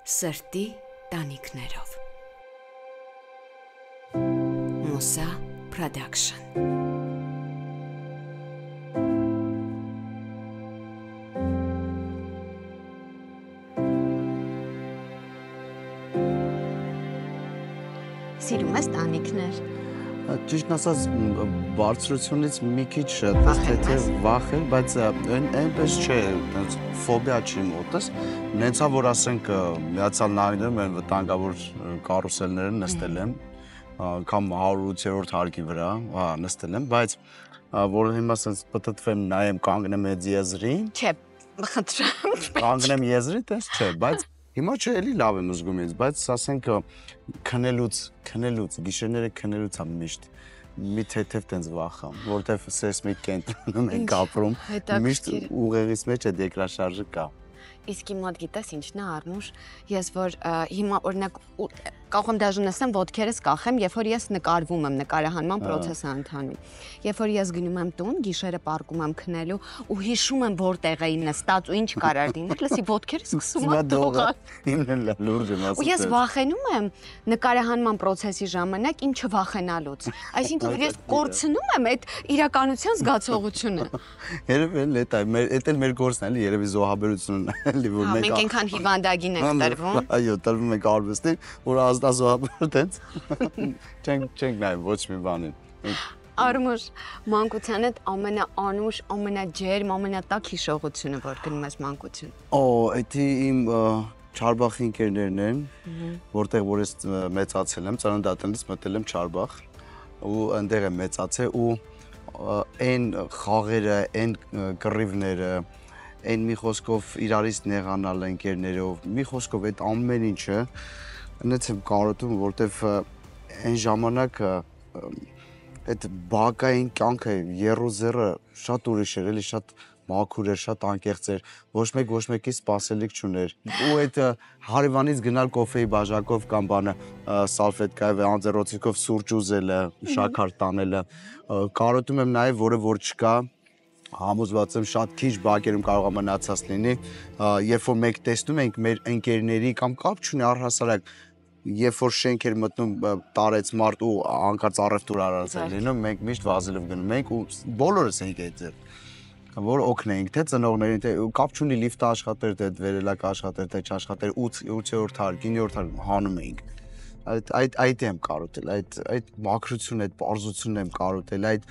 Սրտի տանիքներով Մուսա Production Սիրում ես տանիքներ Ճիշտ ասած բարձրությունից մի քիչ թեթև վախել, բայց այնպես չէ, ֆոբիա չի մոտս, նենցա որ ասենք Միացյալ Նահանգներում են վտանգավոր կարուսելները նստել եմ, կամ 108-րդ հարկի վրա, նստել եմ, բայց որ հիմա ասենց պտտվեմ նայեմ կանգնեմ այդ եզրին, Չէ, խնդրեմ, կանգնեմ եզրի, տես չէ, բայց հիմա չէ, էլի լավ եմ զգում ինձ, բայց ասենք քնելուց, գիշերները քնելուց եմ միշտ մի թեթև տենց վախամ, որտեվ սեյսմիկ կենտրոնում ենք ապրում, միշտ ուղեղից մեջ այդ երկրաշարժը կա։ Իսկ իմ մոտ գիտես ինչն է Արմուշ, ես որ հիմա օրինակ կարող եմ դաժան ասեմ ոտքերս կախեմ, երբ որ ես նկարվում եմ, նկարահանման process-ը ընթանում։ Երբ որ ես գնում եմ տուն, գիշերը պարկում եմ քնելու ու հիշում եմ որտեղ էի նստած ու ինչ կարար լինել, լսի ոտքերս սկսում են դողալ։ Իմն էլ լուրջ եմ ասում։ Ու ես վախենում եմ նկարահանման process-ի ժամանակ ինչ չվախենալուց։ Այսինքն ես կորցնում եմ այդ իրականության զգացողությունը։ Երևի էլ էդ էլ մեր գործն է, էլի երևի զոհաբերությունն է, էլի որ մենք այնքան հիվանդագին ենք տրվում։ Այո, տրվում ենք արվեստին, որ ազդազոհաբեր տենց չենք նայում ոչ մի բանին։ Արմուշ, մանկությանդ ամենաանուշ, ամենաջերմ, ամենատակ հիշողությունը, որ գնում ես մանկություն։ Էդի իմ Չարբախի ընկերներն են, որտեղ որ ես մեծացել եմ, ծննդատանից մտել եմ Չարբախ ու այնտեղ եմ մեծացել ու այն խաղերը, այն կռիվները, այն մի խոսքով իրարից նեղանալ ընկերներով, մի խոսքով այդ ամեն ինչը այնց եմ կարոտում, որտեվ այն ժամանակ այդ բակային կյանքը երուզերը շատ ուրիշ էր, էլի շատ մաքուր էր, շատ անկեղծ էր, ոչ մեկի սպասելիք չուներ։ Ու այդ հարևանից գնալ կոֆեի բաժակով կամ բանը սալֆետկայով, անձեռոցիկով սուրճ ուզելը, շաքար տանելը, կարոտում եմ նաև, որ չկա, համոզված եմ շատ քիչ բակերում կարող է մնացած լինի, երբ որ մենք տեսնում ենք մեր ընկերների կամ կապ չունի առհասարակ, երբ որ շենք էր մտնում տարեց մարդ ու հանկարծ առևտուր արած էր լինում, մենք միշտ վազելով գնում ենք ու բոլորս ենք այդտեղ, որ օգնենք թե ծնողներին, թե կապ չունի լիֆտը աշխատեր, թե վերելակ աշխատեր, թե չաշխատեր 8-րդ հարկ, 9-րդ հարկ հանում էինք։ Այդ եմ կարոտել, այդ մաքրությունն, այդ պարզությունն եմ կարոտել, այդ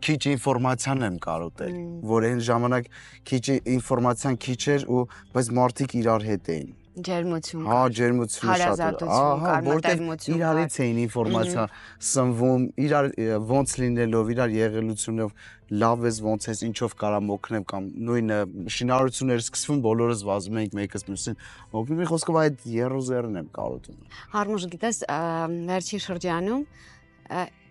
քիչ ինֆորմացիան եմ կարոտել, որ այն ժամանակ քիչ ինֆորմացիան քիչ էր ու բայց մարդիկ իրար հետ էին։ Ջերմություն կար։ Հա, ջերմությունը շատ էր։ Որտեղ իրարից էին ինֆորմացիա սնվում, իրար ոնց լինելով, իրար եղելությունով, լավ ես ոնց ես, ինչով կարամ օգնեմ կամ նույնը շինարարություններ սկսվում, բոլորս վազում ենք մեկս մյուսին։ Մի խոսքով այդ երուզերն եմ կարոտում։ Հարմուշ, գիտես, վերջի շրջանում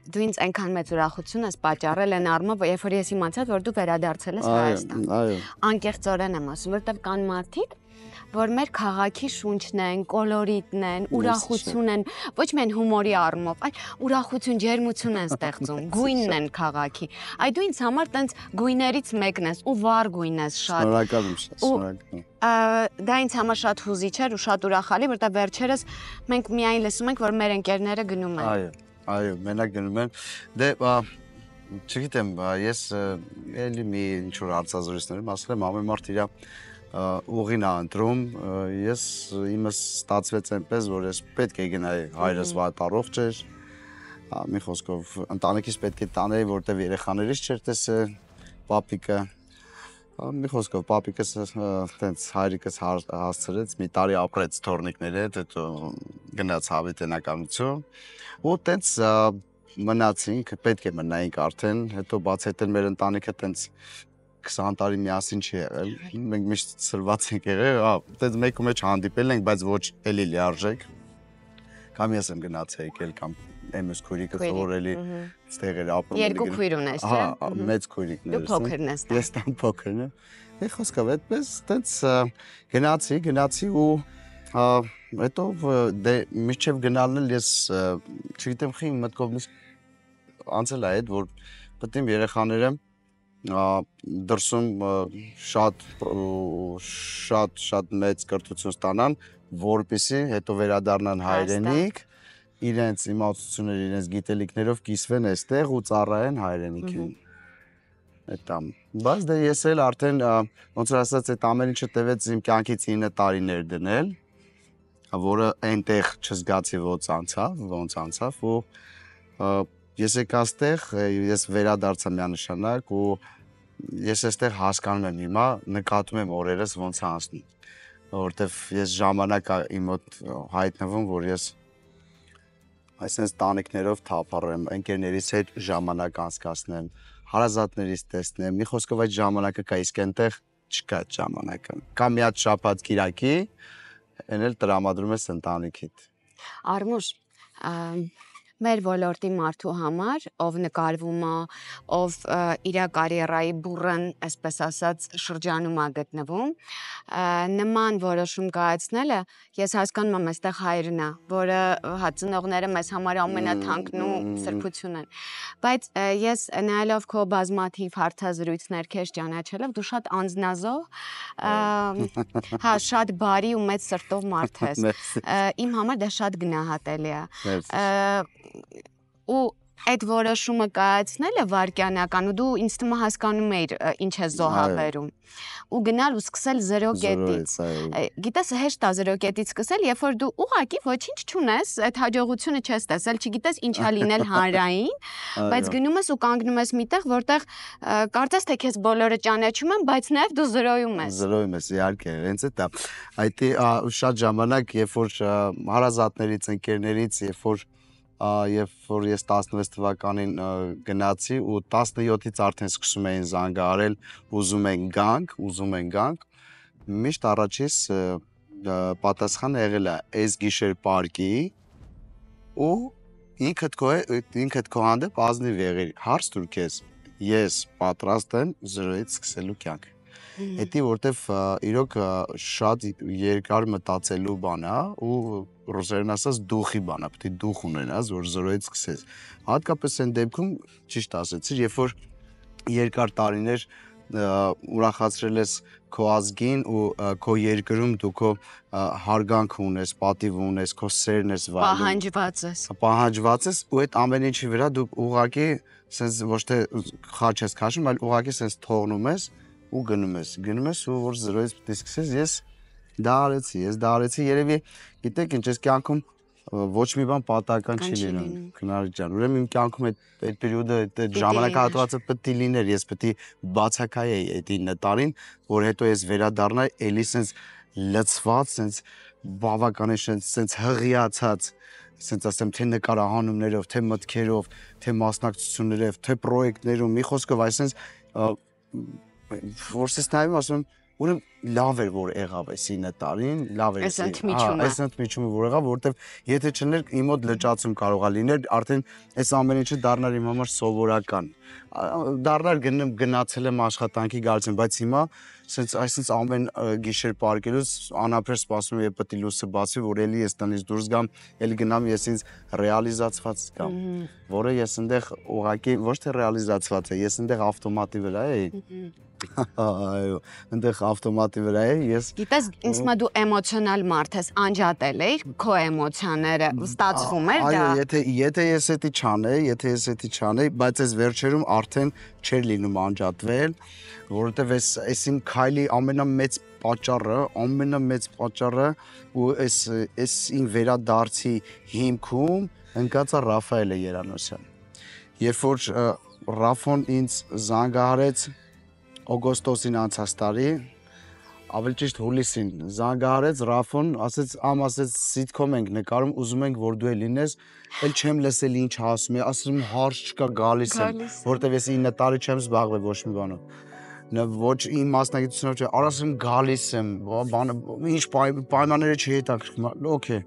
դու ինձ այնքան մեծ ուրախություն ես պատճառել այն առումով, երբ որ ես իմացա, որ դու վերադարձել ես Հայաստան։ Այո։ Անկեղծորեն եմ ասում, որովհետև կան մարդիկ, որ մեր քաղաքի շունչն են, կոլորիտն են, ուրախություն են, ոչ միայն հումորի առումով, այլ ուրախություն, ջերմություն են ստեղծում, գույնն են քաղաքի։ Այդ դու ինձ համար տենց գույներից մեկն ես ու վառ գույն ես շատ։ Շնորհակալ եմ շատ, շնորհակալ։ Դա ինձ համար շատ հուզիչ էր ու շատ ուրախալի, որտեղ վերջերս մենք միայն լսում ենք, որ մեր ընկերները գնում են։ Այո, մենակ գնում են։ Դե չգիտեմ, ես էլի մի ինչ-որ հարցազրույցներում ասել եմ, ամեն մարդ իր ուղին է ընտրում, ես իմս ստացվեց այնպես, որ ես պետք է գնայի, հայրս վատ առողջ էր, մի խոսքով ընտանիքից պետք է տանեի, որտեվ երեխաներից չէր տեսել պապիկը, մի խոսքով պապիկս տենց հայրիկս հասցրեց, մի տարի ապրեց թորնիկների հետ, հետո գնաց հավիտենականություն ու տենց մնացինք, պետք է մնայինք արդեն, հետո բաց հետել մեր ընտանիքը տենց 20 տարի միասին չի եղել, մենք միշտ սրված ենք եղել, տենց մեկու մեջ հանդիպել ենք, բայց ոչ էլի լիարժեք, կամ ես եմ գնացել եկել, կամ εμս քույրիկը որ էլի ստեղ էր ապրում։ Երկու քույր ունես, չէ՞։ Հա, մեծ քույրիկներ։ Դու փոքրն ես։ Ես տան փոքրն եմ։ Դե խոսքով այդպես տենց գնացի ու հետո դե միջև գնալն էլ ես չգիտեմ խի մտքով միշտ անցել է այդ որ պետք է երեխաները դրսում շատ մեծ կրթություն ստանան, որպեսզի հետո վերադառնան հայրենիք, իրենց իմացությունները, իրենց գիտելիքներով կիսվեն այստեղ ու ծառայեն հայրենիքին։ Այդ բայց դե ես էլ արդեն ոնց որ ասած այդ ամեն ինչը տևեց իմ կյանքից 9 տարիներ դնել, որը այնտեղ չզգացի ոնց անցավ ու ես եկա այստեղ, ես վերադարձա միանշանակ ու ես այստեղ հասկանում եմ հիմա, նկատում եմ օրերս ոնց է անցնում, որովհետև ես ժամանակ իմ մոտ հայտնվում, որ ես այսպես տանիքներով թափառեմ, ընկերներիս հետ ժամանակ անցկացնեմ, հարազատներից տեսնեմ, մի խոսքով այդ ժամանակը կա, իսկ այնտեղ չկա այդ ժամանակը։ Կա մի հատ շաբաթ կիրակի, այն էլ տրամադրում ես ընտանիքիդ։ Արմուշ, մեր ոլորտի մարդու համար, ով նկարվում է, ով իր կարիերայի բուրըն, այսպես ասած, շրջանում է գտնվում, նման որոշում կայացնելը, ես հասկանում եմ, այստեղ հայրն է, որը ծնողները մեզ համար ամենաթանկն ու սրբությունն են։ Բայց ես նայելով քո բազմաթիվ հարցազրույցներ քեզ ճանաչելով, դու շատ անձնազոհ, հա, շատ բարի ու մեծ սրտով մարդ ես։ Իմ համար դա շատ գնահատելի է։ Ու այդ որոշումը կայացնելը վարքյանական ու դու ինձ թվում է հասկանում էիր ինչ է զոհաբերում ու գնալ ու սկսել 0 կետից։ Գիտես հեշտ է 0 կետից սկսել, երբ որ դու ուղղակի ոչինչ չունես, այդ հաջողությունը չես տեսել, չգիտես ինչ է լինել հանրային, բայց գնում ես ու կանգնում ես միտեղ, որտեղ կարծես թե քեզ բոլորը ճանաչում են, բայց նաև դու 0-ում ես։ 0-ում ես, իհարկե, հենց այդ է։ Այդ շատ ժամանակ, երբ որ հարազատներից, ընկերներից, երբ որ ես 16 թվականին գնացի ու 17-ից արդեն սկսում էին զանգահարել, ուզում են գանք, միշտ առաջից պատասխանը եղել է այս գիշեր պարկի ու ինքդ քո հանդեպ ազնիվ եղիր, հարց տուր քեզ, ես պատրաստ եմ 0-ից սկսելու կյանք։ Հետի որտեվ իրոք շատ երկար մտածելու բան է ու ռուսերեն ասած դուխի բան է, պետք է դուխ ունենաս, որ 0-ից սկսես։ Հատկապես այն դեպքում ճիշտ ասեցիր, երբ որ երկար տարիներ ուրախացրել ես քո ազգին ու քո երկրում դու քո հարգանքը ունես, պատիվ ունես, քո սերն ես վայելում, պահանջված ես ու այդ ամեն ինչի վրա դու ուղղակի sense ոչ թե խաչ ես քաշում, այլ ուղղակի sense թողնում ես ու գնում ես ու որ 0-ից պետք է սկսես, ես դա արեցի, երևի գիտեք ինչ, այս կյանքում ոչ մի բան պատահական չի լինում, քնարի ջան, ուրեմն իմ կյանքում այդ պերիոդը, այդ ժամանակահատվածը պետք է լիներ, ես պետք է բացակայեի այդ 9 տարին, որ հետո ես վերադառնայի, էլի sense լցված, sense բավականին sense հղիացած, sense ասեմ, թե նկարահանումներով, թե մտքերով, թե մասնակցություններով, թե պրոյեկտներով, մի խոսքով, այսինքն որ ես նայում ասում եմ, ուրեմն լավ էր որ եղավ այս 9 տարին, լավ էր այս ընդմիջումը որ եղավ, որովհետև եթե չներ իմ մոտ լճացում կարող է լինել, արդեն այս ամեն ինչը դառnar իմ համար սովորական, դառnar գնացել եմ աշխատանքի գալիս եմ, բայց հիմա այսինքն ամեն գիշեր պարկելուց անապրեր սպասում եմ, երբ պետք է լույսը բացվի, որ էլի ես տնից դուրս գամ, էլի գնամ ես ինձ ռեալիզացված կամ, որը ես այնտեղ ուղղակի ոչ թե ռեալիզացված է, ես այնտեղ ավտոմատի վրա էի։ Այո, այնտեղ ավտոմատի վրա է, ես Գիտես, ինձ մա դու էմոցիոնալ մարդ ես, անջատել էիր քո էմոցիաները, ստացվում էր դա։ Այո, եթե ես էդի չանեի, բայց այս վերջերում արդեն չէր լինում անջատվել, որովհետև այս իմ քայլի ամենամեծ պատճառը ու այս իմ վերադարձի հիմքում ընկած է Ռաֆայելը Երանոսյան։ Երբ որ Ռաֆոն ինձ զանգահարեց օգոստոսին անցած տարի, ավելի ճիշտ հուլիսին զանգահարեց Ռաֆոն, ասեց սիթքոմ ենք նկարում, ուզում ենք որ դու լինես, էլ չեմ լսել ինչ ասում է, ասում հարց չկա, գալիս եմ, որտեվ ես 9 տարի չեմ զբաղվել ոչ մի բանով։ Ոչ իմ մասնագիտությունով չէ, ասում գալիս եմ, ինչ պայմանները չհետաքրքրում, օքեյ։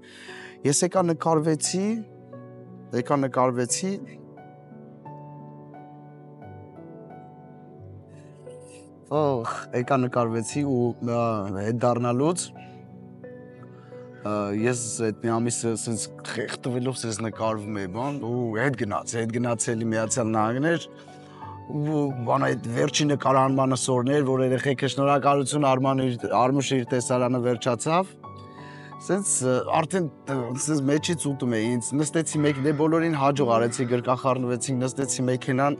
Ես եկա նկարվեցի եկա նկարվեցի ու հետ դառնալուց ես այդ մի ամիսը sense խեղդվելով sense նկարվում էի բան ու հետ գնացի էլի Միացյալ Նահանգներ բանը այդ վերջի նկարահանմանը սորներ, որ երեխեքը շնորհակալություն Արմուշը իր տեսարանը վերջացավ։ Սենց արդեն սենց մեջից ուտում էի, ինձ նստեցի դե բոլորին հաջող արեցի, գրկախառնվեցինք, նստեցի մեքենան,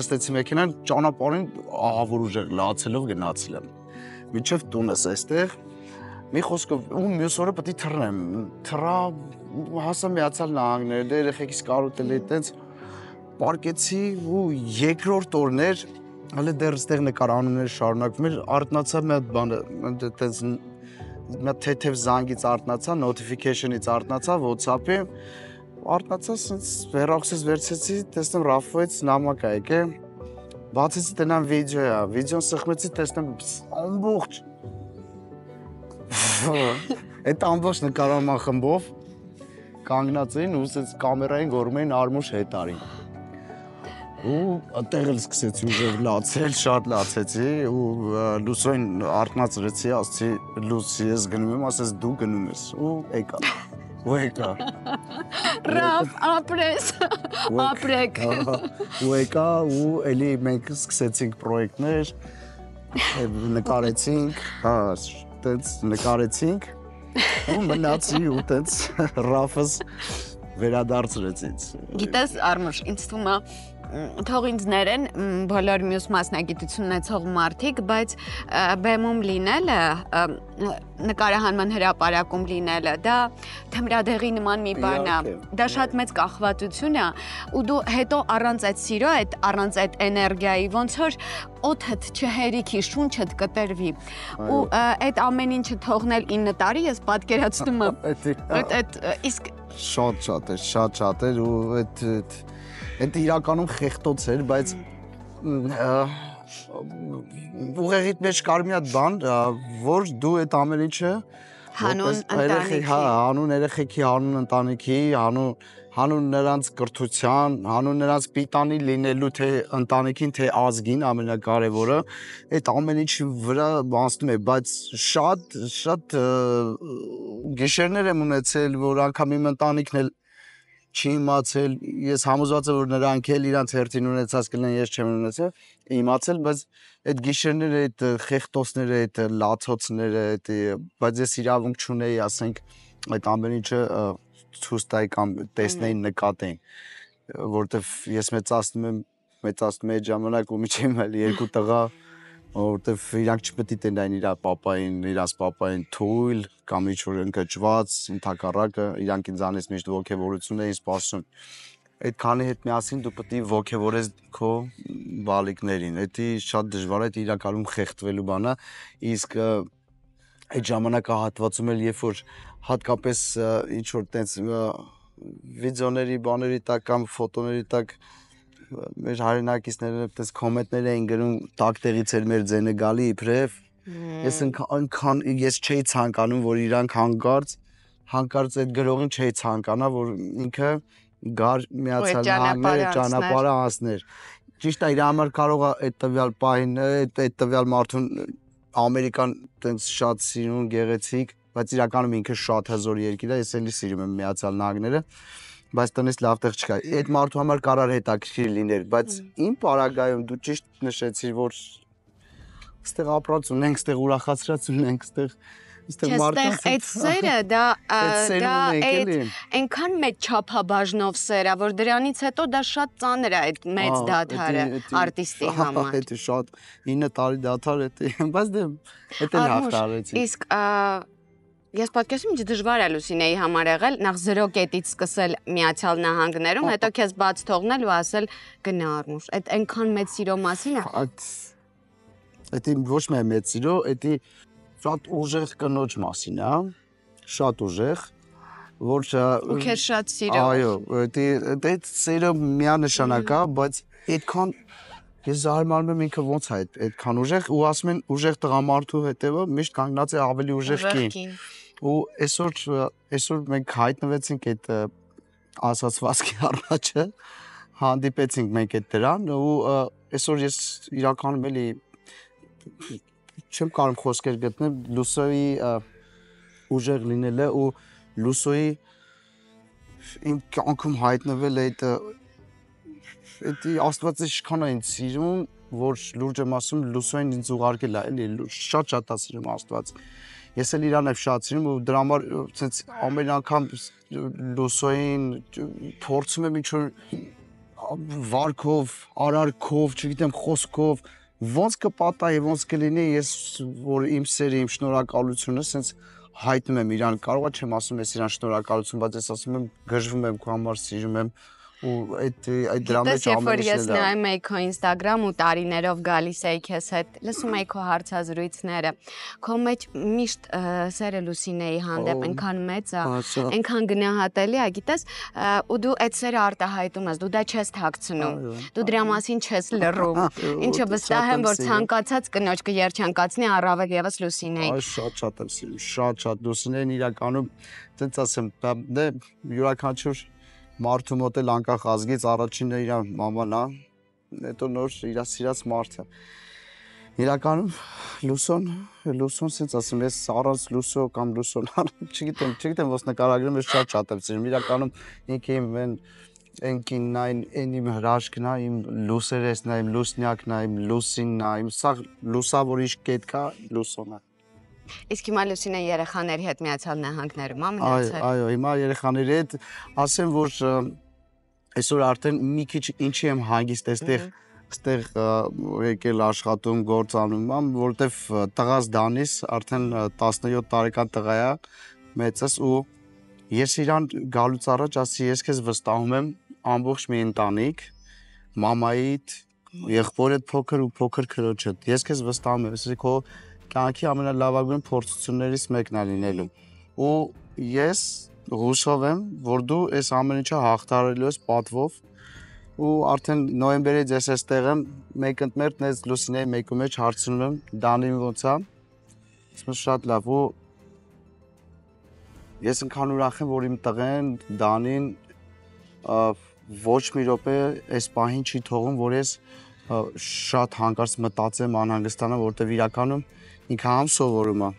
նստեցի մեքենան, ճանապարհին ահավոր ուժեղ լացելով գնացել եմ։ Մինչև տունս այստեղ, մի խոսքով ու մյուս օրը պետք է թռնեմ, թռա հասա Միացյալ Նահանգներ, դե երեխեքիս կարոտել էի, տենց պարկեցի ու երկրորդ օրներ, հələ դեռ այստեղ նկարահանումները շարունակվում էր, արթնացա մի հատ բան, տենց մի թեթև զանգից արթնացա, notification-ից արթնացա WhatsApp-ի, արթնացա, սենց հեռախոսս վերցեցի, տեսնեմ Ռաֆայից նամակ ա եկել, բացեցի տնամ վիդեոն սխմեցի, տեսնեմ ամբողջ այդ ամբողջ նկարահանման խմբով կանգնած էին ու սենց կամերային գոռում էին Արմուշ հետ արի։ Ու այդտեղ էլ սկսեցի ուժեղ լացել, շատ լացեցի ու լուսոյին արթնացրեցի, ասացի լուսի ես գնում եմ, ասես դու գնում ես ու եկա։ Ու եկա։ Ռաֆ, ապրես, ապրեք։ Ու եկա ու էլի մենք սկսեցինք պրոյեկտներ, նկարեցինք, տենց նկարեցինք ու մնացի ու տենց Ռաֆս վերադարձրեց ինձ։ Գիտես Արմուշ, ինձ թվում է թող ինձ ներեն բոլոր մյուս մասնագիտություն ունեցող մարդիկ, բայց բեմում լինելը, նկարահանման հրապարակում լինելը, դա թմրադեղի նման մի բան է, դա շատ մեծ կախվածություն է ու դու հետո առանց այդ սիրո, առանց այդ էներգիայի, ոնց որ օդդ չհերիքի, շունչդ կտրվի ու այդ ամեն ինչը թողնել 9 տարի, ես պատկերացնում եմ, իսկ շատ էր ու այդ իրականում խեղտոց էր, բայց ուղեղիդ մեջ կար մի հատ բան, որ դու այդ ամեն ինչը հանուն ընտանիքի, հանուն երեխեքի, հանուն ընտանիքի, հանուն նրանց կրթության, հանուն նրանց պիտանի լինելու թե ընտանիքին, թե ազգին ամենակարևորը, այդ ամեն ինչի վրա անցնում է, բայց շատ գիշերներ եմ ունեցել, որ անգամ իմ ընտանիքն էլ չի իմացել, ես համոզված եմ, որ նրանք էլ իրանց հերթին ունեցած կլինեն, ես չեմ ունեցել, իմացել, բայց այդ գիշերները, այդ խեղտոցները, այդ լացոցները, բայց ես իրավունք չունեի, ասենք, այդ ամեն ինչը ցույց տայի կամ տեսնեի, նկատեի, որովհետև ես մեծացնում եմ այդ ժամանակ ու միջին էլ երկու տղա, որովհետև իրանք չպետք է տենային իրանց պապային թույլ կամ ինչ-որ ընկճված, ընդհակառակը իրանք ինձանից միշտ ոգևորություն էին սպասում։ Այդքանի հետ միասին դու պետք է ոգևորես քո բալիկներին, դա շատ դժվար է, դա իրականում խեղդվելու բան է, իսկ այդ ժամանակահատվածում էլ երբ որ հատկապես ինչ-որ տենց վիդեոների, բաների տակ կամ ֆոտոների տակ մեր հայրենակիցները այդպես կոմենտներ էին գրում, տակտեղից էր մեր ձենը գալի իբրև, ես չէի ցանկանում, որ իրանք հանկարծ այդ գրողին չէի ցանկանա, որ ինքը գար Միացյալ Նահանգները ճանապարհը անցներ։ Ճիշտ է, իր համար կարող է այդ տվյալ պահին, այդ տվյալ մարդուն Ամերիկան տենց շատ սիրուն, գեղեցիկ, բայց իրականում ինքը շատ հզոր երկիր է, ես էլի սիրում եմ Միացյալ Նահանգները, բայց տնից լավ տեղ չկա։ Այդ մարդու համար կարար հետաքրքիր լիներ, բայց իմ պարագայում դու ճիշտ նշեցիր, որ այստեղ ապրած ունենք, այստեղ ուրախացրած ունենք, այստեղ մարդկանց այդ սերը դա այնքան մեծ չափաբաժնով սեր է, որ դրանից հետո դա շատ ծանր է այդ մեծ դադարը արտիստի համար։ Դա շատ 9 տարի դադար է, բայց դե էլ հաղթարեցի։ Իսկ ես պատկերացնում եմ դժվար է Լուսինեի համար եղել նախ 0 կետից սկսել Միացյալ Նահանգներում, հետո քեզ բաց թողնել ու ասել գնա Արմուշ, այդ այնքան մեծ սիրո մասին է։ Դա ոչ միայն մեծ սիրո, դա շատ ուժեղ կնոջ մասին է, շատ ուժեղ, որ ու քեզ շատ սիրո։ Այո, դա սերը միանշանակ է, բայց այդքան ես զարմանում եմ ինքը ոնց է այդքան ուժեղ ու ասում են ուժեղ տղամարդու հետևը միշտ կանգնած է ավելի ուժեղ կին։ Ու այսօր մենք հայտնվեցինք այդ ասացվածքի առաջը, հանդիպեցինք մենք այդ դրան ու այսօր ես իրականում էլի չեմ կարող խոսքեր գտնել Լուսոյի ուժեղ լինելը ու Լուսոյի իմ կյանքում հայտնվել այդ էդի Աստվածը ինչքան է ինձ սիրում, որ լուրջ եմ ասում լուսոյին ինձ ուղարկել է, էլի շատ է սիրում Աստված։ Ես էլ իրան եմ շատ սիրում ու դրա համար ցենց ամեն անգամ լուսոյին փորձում եմ ինչ-որ վարքով, արարքով, չգիտեմ, խոսքով ոնց կպատահի, ոնց կլինի, ես որ իմ սերը, իմ շնորհակալությունը ցենց հայտնում եմ իրան, կարողա չեմ ասում ես իրան շնորհակալություն, բայց ես ասում եմ գժվում եմ քո համար, սիրում եմ ու այդ դրա մեջ ամենը ես նայում եի քո Instagram ու տարիներով գալիս էի քեզ հետ, լսում էի քո հարցազրույցները, քո մեջ միշտ սերը Լուսինեի հանդեպ այնքան մեծ է, այնքան գնահատելի է, գիտես, ու դու այդ սերը արտահայտում ես, դու դա չես թաքցնում, դու դրա մասին չես լռում, ինչը վստահ եմ, որ ցանկացած կնոջ կերջանկացնի առավել եւս Լուսինեին։ Շատ եմ սիրում, շատ Լուսինեին իրականում, ցենց ասեմ, դե յուրաքանչյուր մարդու մոտ էլ անկախ ազգից առաջինը իր մաման է, հետո նոր իր սիրած մարդը։ Իրականում լուսոն սենց ասեմ, ես առանց լուսո կամ լուսոն, չգիտեմ ոնց նկարագրեմ, ես շատ եմ սիրում։ Իրականում ինքը իմ այն կինն է, այն իմ հրաշքն է, իմ լուսերեսն է, իմ լուսնյակն է, իմ լուսինն է, իմ սա լուսավորիչ կետք է, լուսոն է։ Իսկ հիմա Լուսինեն երեխաների հետ Միացյալ Նահանգներում է մնացել։ Այո, հիմա երեխաների հետ ասեմ, որ այսօր արդեն մի քիչ ինչի եմ հանգիստ այստեղ եկել աշխատում, գործ անում եմ, որովհետև տղաս Դանիս արդեն 17 տարեկան տղա է, մեծս ու ես իրան գալուց առաջ ասի ես քեզ վստահում եմ ամբողջ մի ընտանիք, մամայիդ, եղբորդ փոքր ու փոքր քրոջդ։ Ես քեզ վստահում եմ, ասի քո կյանքի ամենալավագույն փորձություններից մեկն է լինելու ու ես հուսով եմ որ դու այս ամեն ինչը հաղթահարելու ես պատվով ու արդեն նոյեմբերից ես այստեղ եմ մեկ ընտմերտ նես Լուսինեի մեկու մեջ հարցնում եմ Դանին ոնց է ասում շատ լավ ու ես ինքան ուրախ եմ որ իմ տղեն Դանին ոչ մի րոպե այս պահին չի թողում որ ես շատ հանկարծ մտածեմ անհանգստանամ որտեվ իրականում ինքը համ սովորում է,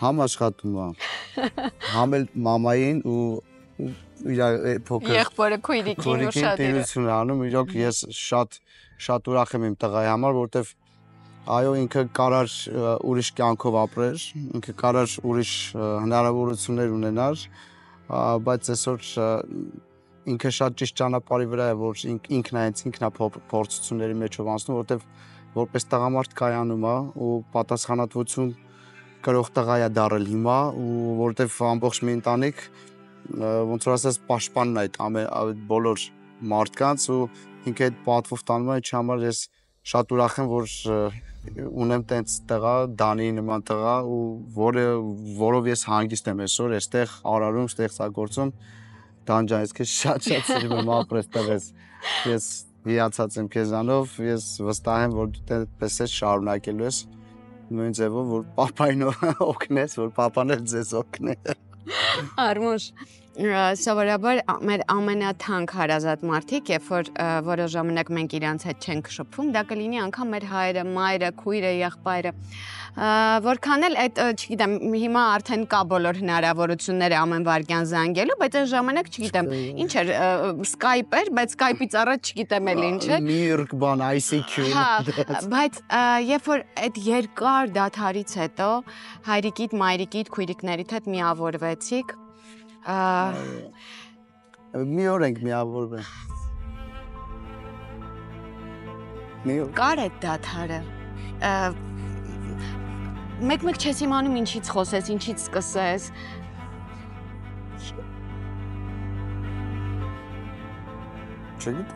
համ աշխատում է, համ էլ մամային ու իր փոքր եղբորը քույրիկին ու շատերը անում, իրոք ես շատ ուրախ եմ իմ տղայի համար, որովհետև այո ինքը կարար ուրիշ կյանքով ապրեր, ինքը կարար ուրիշ հնարավորություններ ունենար, բայց այսօր ինքը շատ ճիշտ ճանապարհի վրա է, որ ինքն է փորձությունների մեջով անցնում, որովհետև որպես տղամարդ կայանում է ու պատասխանատվություն կրող տղա է դառել հիմա ու որովհետև ամբողջ մի ընտանիք ոնց որ ասես պաշտպանն է այդ բոլոր մարդկանց ու ինքը այդ պատվով տանում է իջ համար ես շատ ուրախ եմ որ ունեմ տենց տղա Դանի նման տղա ու որով ես հանգիստ եմ այսօր այստեղ արարում ստեղծագործում Դան ջան ես քեզ շատ սիրում եմ ապրես տղես ես հիացած եմ քեզանով, ես վստահ եմ, որ դու այդպես ես շարունակելու ես նույն ձևով, որ պապային օգնես, որ պապան էլ ձեզ օգնի։ Արմուշ, սովորաբար մեր ամենաթանկ հարազատ մարդիկ, երբ որ որոշ ժամանակ մենք իրանց հետ չենք շփվում, դա կլինի անգամ մեր հայրը, մայրը, քույրը, եղբայրը։ Որքան էլ այդ, չգիտեմ, հիմա արդեն կա բոլոր հնարավորությունները ամեն վայրկյան զանգելու, բայց այն ժամանակ, չգիտեմ, ինչ էր, Skype էր, բայց Skype-ից առաջ չգիտեմ էլ ինչ էր։ Mirk բան, ICQ։ Հա, բայց երբ որ այդ երկար դադարից հետո հայրիկիդ, մայրիկիդ, քույրիկներիդ հետ միավորվեցիք, մի օր ենք միավորվել։ Կար այդ դադարը։ Մեկ-մեկ չես իմանում ինչից խոսես, ինչից սկսես։ Չգիտեմ։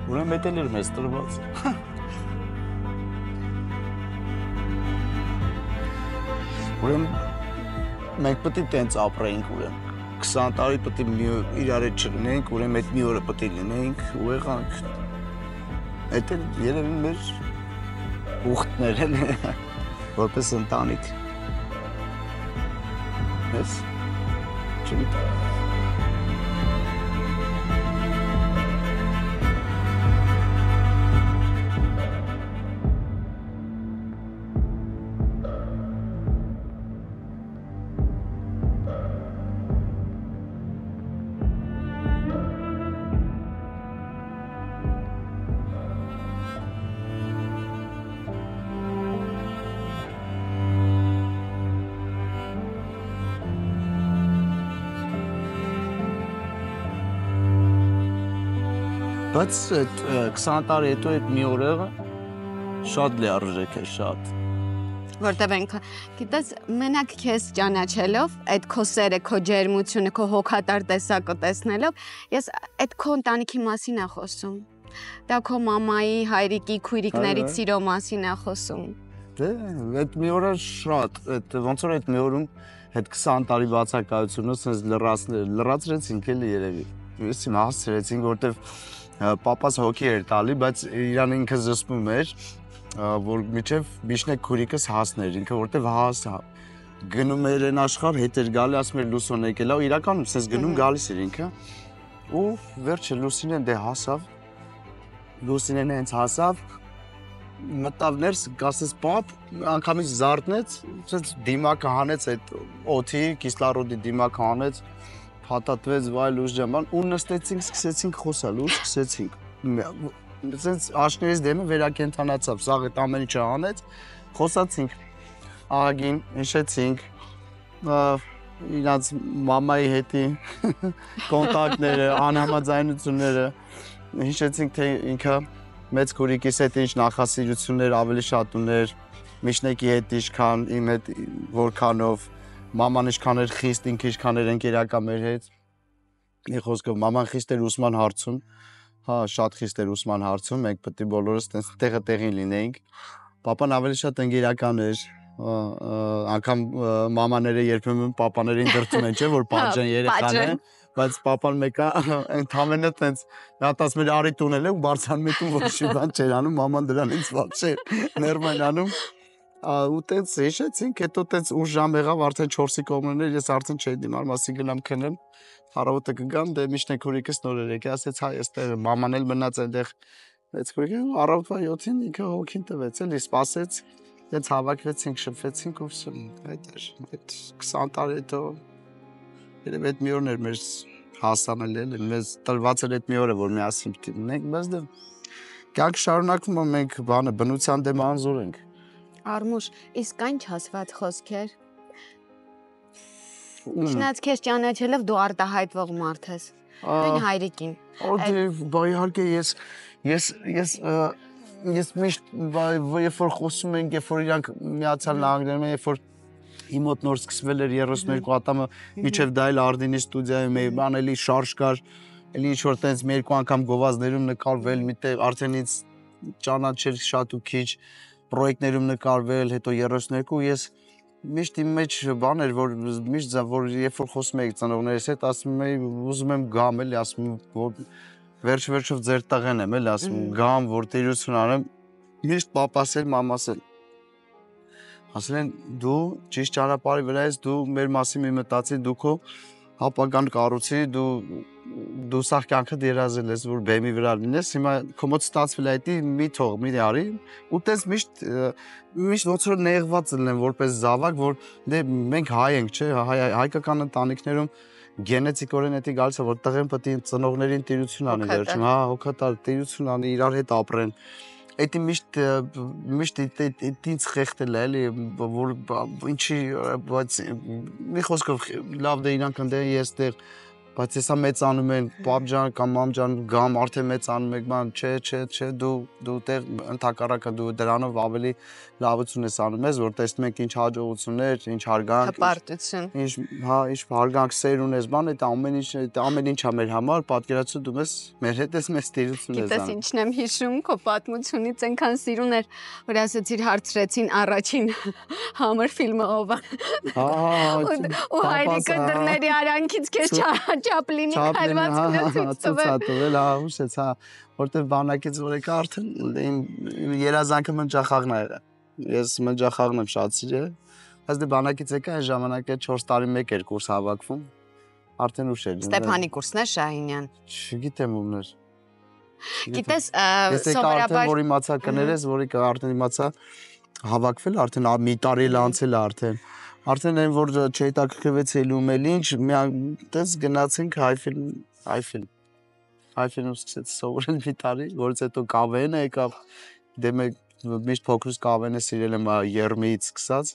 Ուրեմն էդ էլ էր մեզ տրված։ Ուրեմն մենք պետք է տենց ապրեինք ուրեմն 20 տարի պետք է իրար հետ չլինենք, ուրեմն այդ մի օրը պետք է լինենք ու եղանք։ Այդ էլ երևի մեր ուխտներ են որպես ընտանիք։ Ես չգիտեմ։ Բայց այդ 20 տարի հետո այդ մի օրը շատ լիարժեք է, շատ։ Որտեւ գիտես, մենակ քեզ ճանաչելով, այդ քո սերը, քո ջերմությունը, քո հոգատար տեսակը տեսնելով, ես այդ քո ընտանիքի մասին եմ խոսում։ Դա քո մամայի, հայրիկի, քույրիկների սիրո մասին եմ խոսում։ Դե, այդ մի օրը շատ, այդ ոնց որ այդ մի օրում այդ 20 տարի բացակայությունը sense լրացրեցինք էլի երևի։ Ես իմ հասցրեցինք, որտեվ պապաս հոգի էր տալի, բայց իրան ինքը զսպում էր, որ միջև միջնեք քուրիկս հասներ, ինքը որտեվ գնում էր այն աշխարհ, հետ էր գալի, ասում էր Լուսոն եկել է, իրականում sense գնում գալիս էր ինքը։ Ու վերջը Լուսինեն դե հասավ։ Լուսինեն հենց հասավ, մտավ ներս, ասես պապ, անգամից զարթնեց, sense դիմակը հանեց այդ օդի, կիսլարոդի դիմակը հանեց, փաթաթվեց, վայ լույս ջաման, ու նստեցինք, սկսեցինք խոսալ, ու սկսեցինք։ Sense աշներից դեմը վերակենդանացավ, սաղ այդ ամեն ինչը անեց, խոսացինք, աղագին, հիշեցինք, իրանց մամայի հետի կոնտակտները, անհամաձայնությունները, հիշեցինք, թե ինքը մեծ քուրիկիս հետ ինչ նախասիրություններ ավելի շատ ուներ, Միշնեկի հետ ինչքան, իմ հետ որքանով, մաման ինչքան էր խիստ, ինքը ինչքան էր ընկերական մեր հետ։ Մի խոսքով, մաման խիստ էր ուսման հարցում, հա, շատ խիստ էր ուսման հարցում, մենք պետք է բոլորս տեղը տեղին լինեինք։ Պապան ավելի շատ ընկերական էր, անգամ մամաները երբեմն պապաներին դրդում են, չէ, որ պատժեն երեխան է, բայց պապան մեկը ընդամենը տենց նա ասում էր արի տունել է ու բարձրանում է տուն ոչ մի բան չէր անում, մաման դրանից վախ էր, ներվում են անում։ Ու տենց հիշեցինք, հետո տենց ուշ ժամ եղավ, արդեն 4-ի կողմերներ, ես արդեն չէի դիմանում, ասի գնամ քնեմ, առավոտը կգամ, դե միշտ քուրիկս նոր էր եկել, ասեց հա, այստեղ մաման էլ մնաց այնտեղ, այս քուրիկը առավոտվա 7-ին ինքը հոգին տվեց, էլի սպասեց, դենց հավաքվեցինք, շփվեցինք ու վсё, այդ էր, այդ 20 տարի հետո երբ այդ մի օրն էր մեր հասանել էլի, մեզ տրված էր այդ մի օրը, որ միասին պիտի լինենք, բայց դե կյանք շարունակվում է, մենք բանը բնության դեմ անզոր ենք։ Արմուշ, իսկ այն չասված խոսքեր։ Չնայած քեզ ճանաչելով դու արտահայտվող մարդ ես։ Այն հայրիկին։ Դե բա իհարկե ես միշտ երբ որ խոսում ենք, երբ որ իրանք Միացյալ Նահանգներում են, երբ որ իմ մոտ նոր սկսվել էր 32 ատամը, միջև դա էլ Արդինի ստուդիայում էի, բան էլի շարժ կար, էլի ինչ որ տենց մի երկու անգամ գովազդներում նկարվել, միտեղ արդեն ինձ ճանաչել շատ ու քիչ պրոյեկտներում նկարվել, հետո 32 ես միշտ իմ մեջ բան էր, որ միշտ որ երբ որ խոսում էի ծնողներիս հետ, ասում էի ուզում եմ գամ էլի, ասում որ վերջ-վերջով ձեր տղեն եմ էլի, ասում գամ, որ տիրություն անեմ, միշտ պապաս էլ մամաս էլ ասել են դու ճիշտ ճանապարհի վրա ես, դու մեր մասին մի մտածի, դու քո ապագան կառուցի, դու սաղ կյանքդ երազել ես, որ բեմի վրա լինես, հիմա քո մոտ ստացվել է դա, մի թող, մի արի, ու տես միշտ ոնց որ նեղված լինեմ որպես զավակ, որ դե մենք հայ ենք, չէ, հայկական ընտանիքներում գենետիկորեն դա գալիս է, որ տղեն պետք է ծնողներին տիրություն անի վերջում, հա, հոգատար տիրություն անի, իրար հետ ապրեն։ Դա միշտ ինձ խեղդել է, էլի, որ ինչի, բայց մի խոսքով լավ դե իրանք ընդեղ ես դեղ, բայց հեսա մեծանում են, պապ ջան կամ մամ ջան գամ, արդեն մեծանում եք, ման, չէ, դու տեղ ընդհակառակը դու դրանով ավելի լավություն ես անում ես, որ տեսնում եք ինչ հաջողություններ, ինչ հարգանք, հպարտություն, ինչ հարգանք սեր ունես, բան, դա ամեն ինչա մեր համար, պատկերացու դու մեր հետ ես մեծ տիրություն ես անում։ Գիտես ինչն եմ հիշում, քո պատմությունից այնքան սիրուն էր, որ ասեցիր հարցրեցին առաջին համր ֆիլմը ով է։ Ու հայրիկը դռների արանքից քեզ Չապլինի քայլվածքն ցույց հա, հուշեց, հա, որտեվ բանակից որ եկա արդեն իմ երազանքը մնջախաղն է եղել։ Ես մնջախաղն եմ շատ սիրել, բայց դե բանակից եկա այն ժամանակը 4 տարի մեկ էր կուրս հավաքվում, արդեն ուշ էր։ Ստեփանի կուրսն է Շահինյան։ Չգիտեմ ումն էր։ Գիտես, սովորաբար որ իմացա կներես, որի արդեն իմացա հավաքվել, արդեն մի տարի էլ անցել է արդեն։ Արդեն այն որ չհետաքրքրվեցել էլ ինչ, տես գնացինք հայ ֆիլմ սկսեց սովորել մի տարի, որից հետո կավենը եկավ, դե մեկ միշտ փոքրուց կավենը սիրել եմ եռմից սկսած,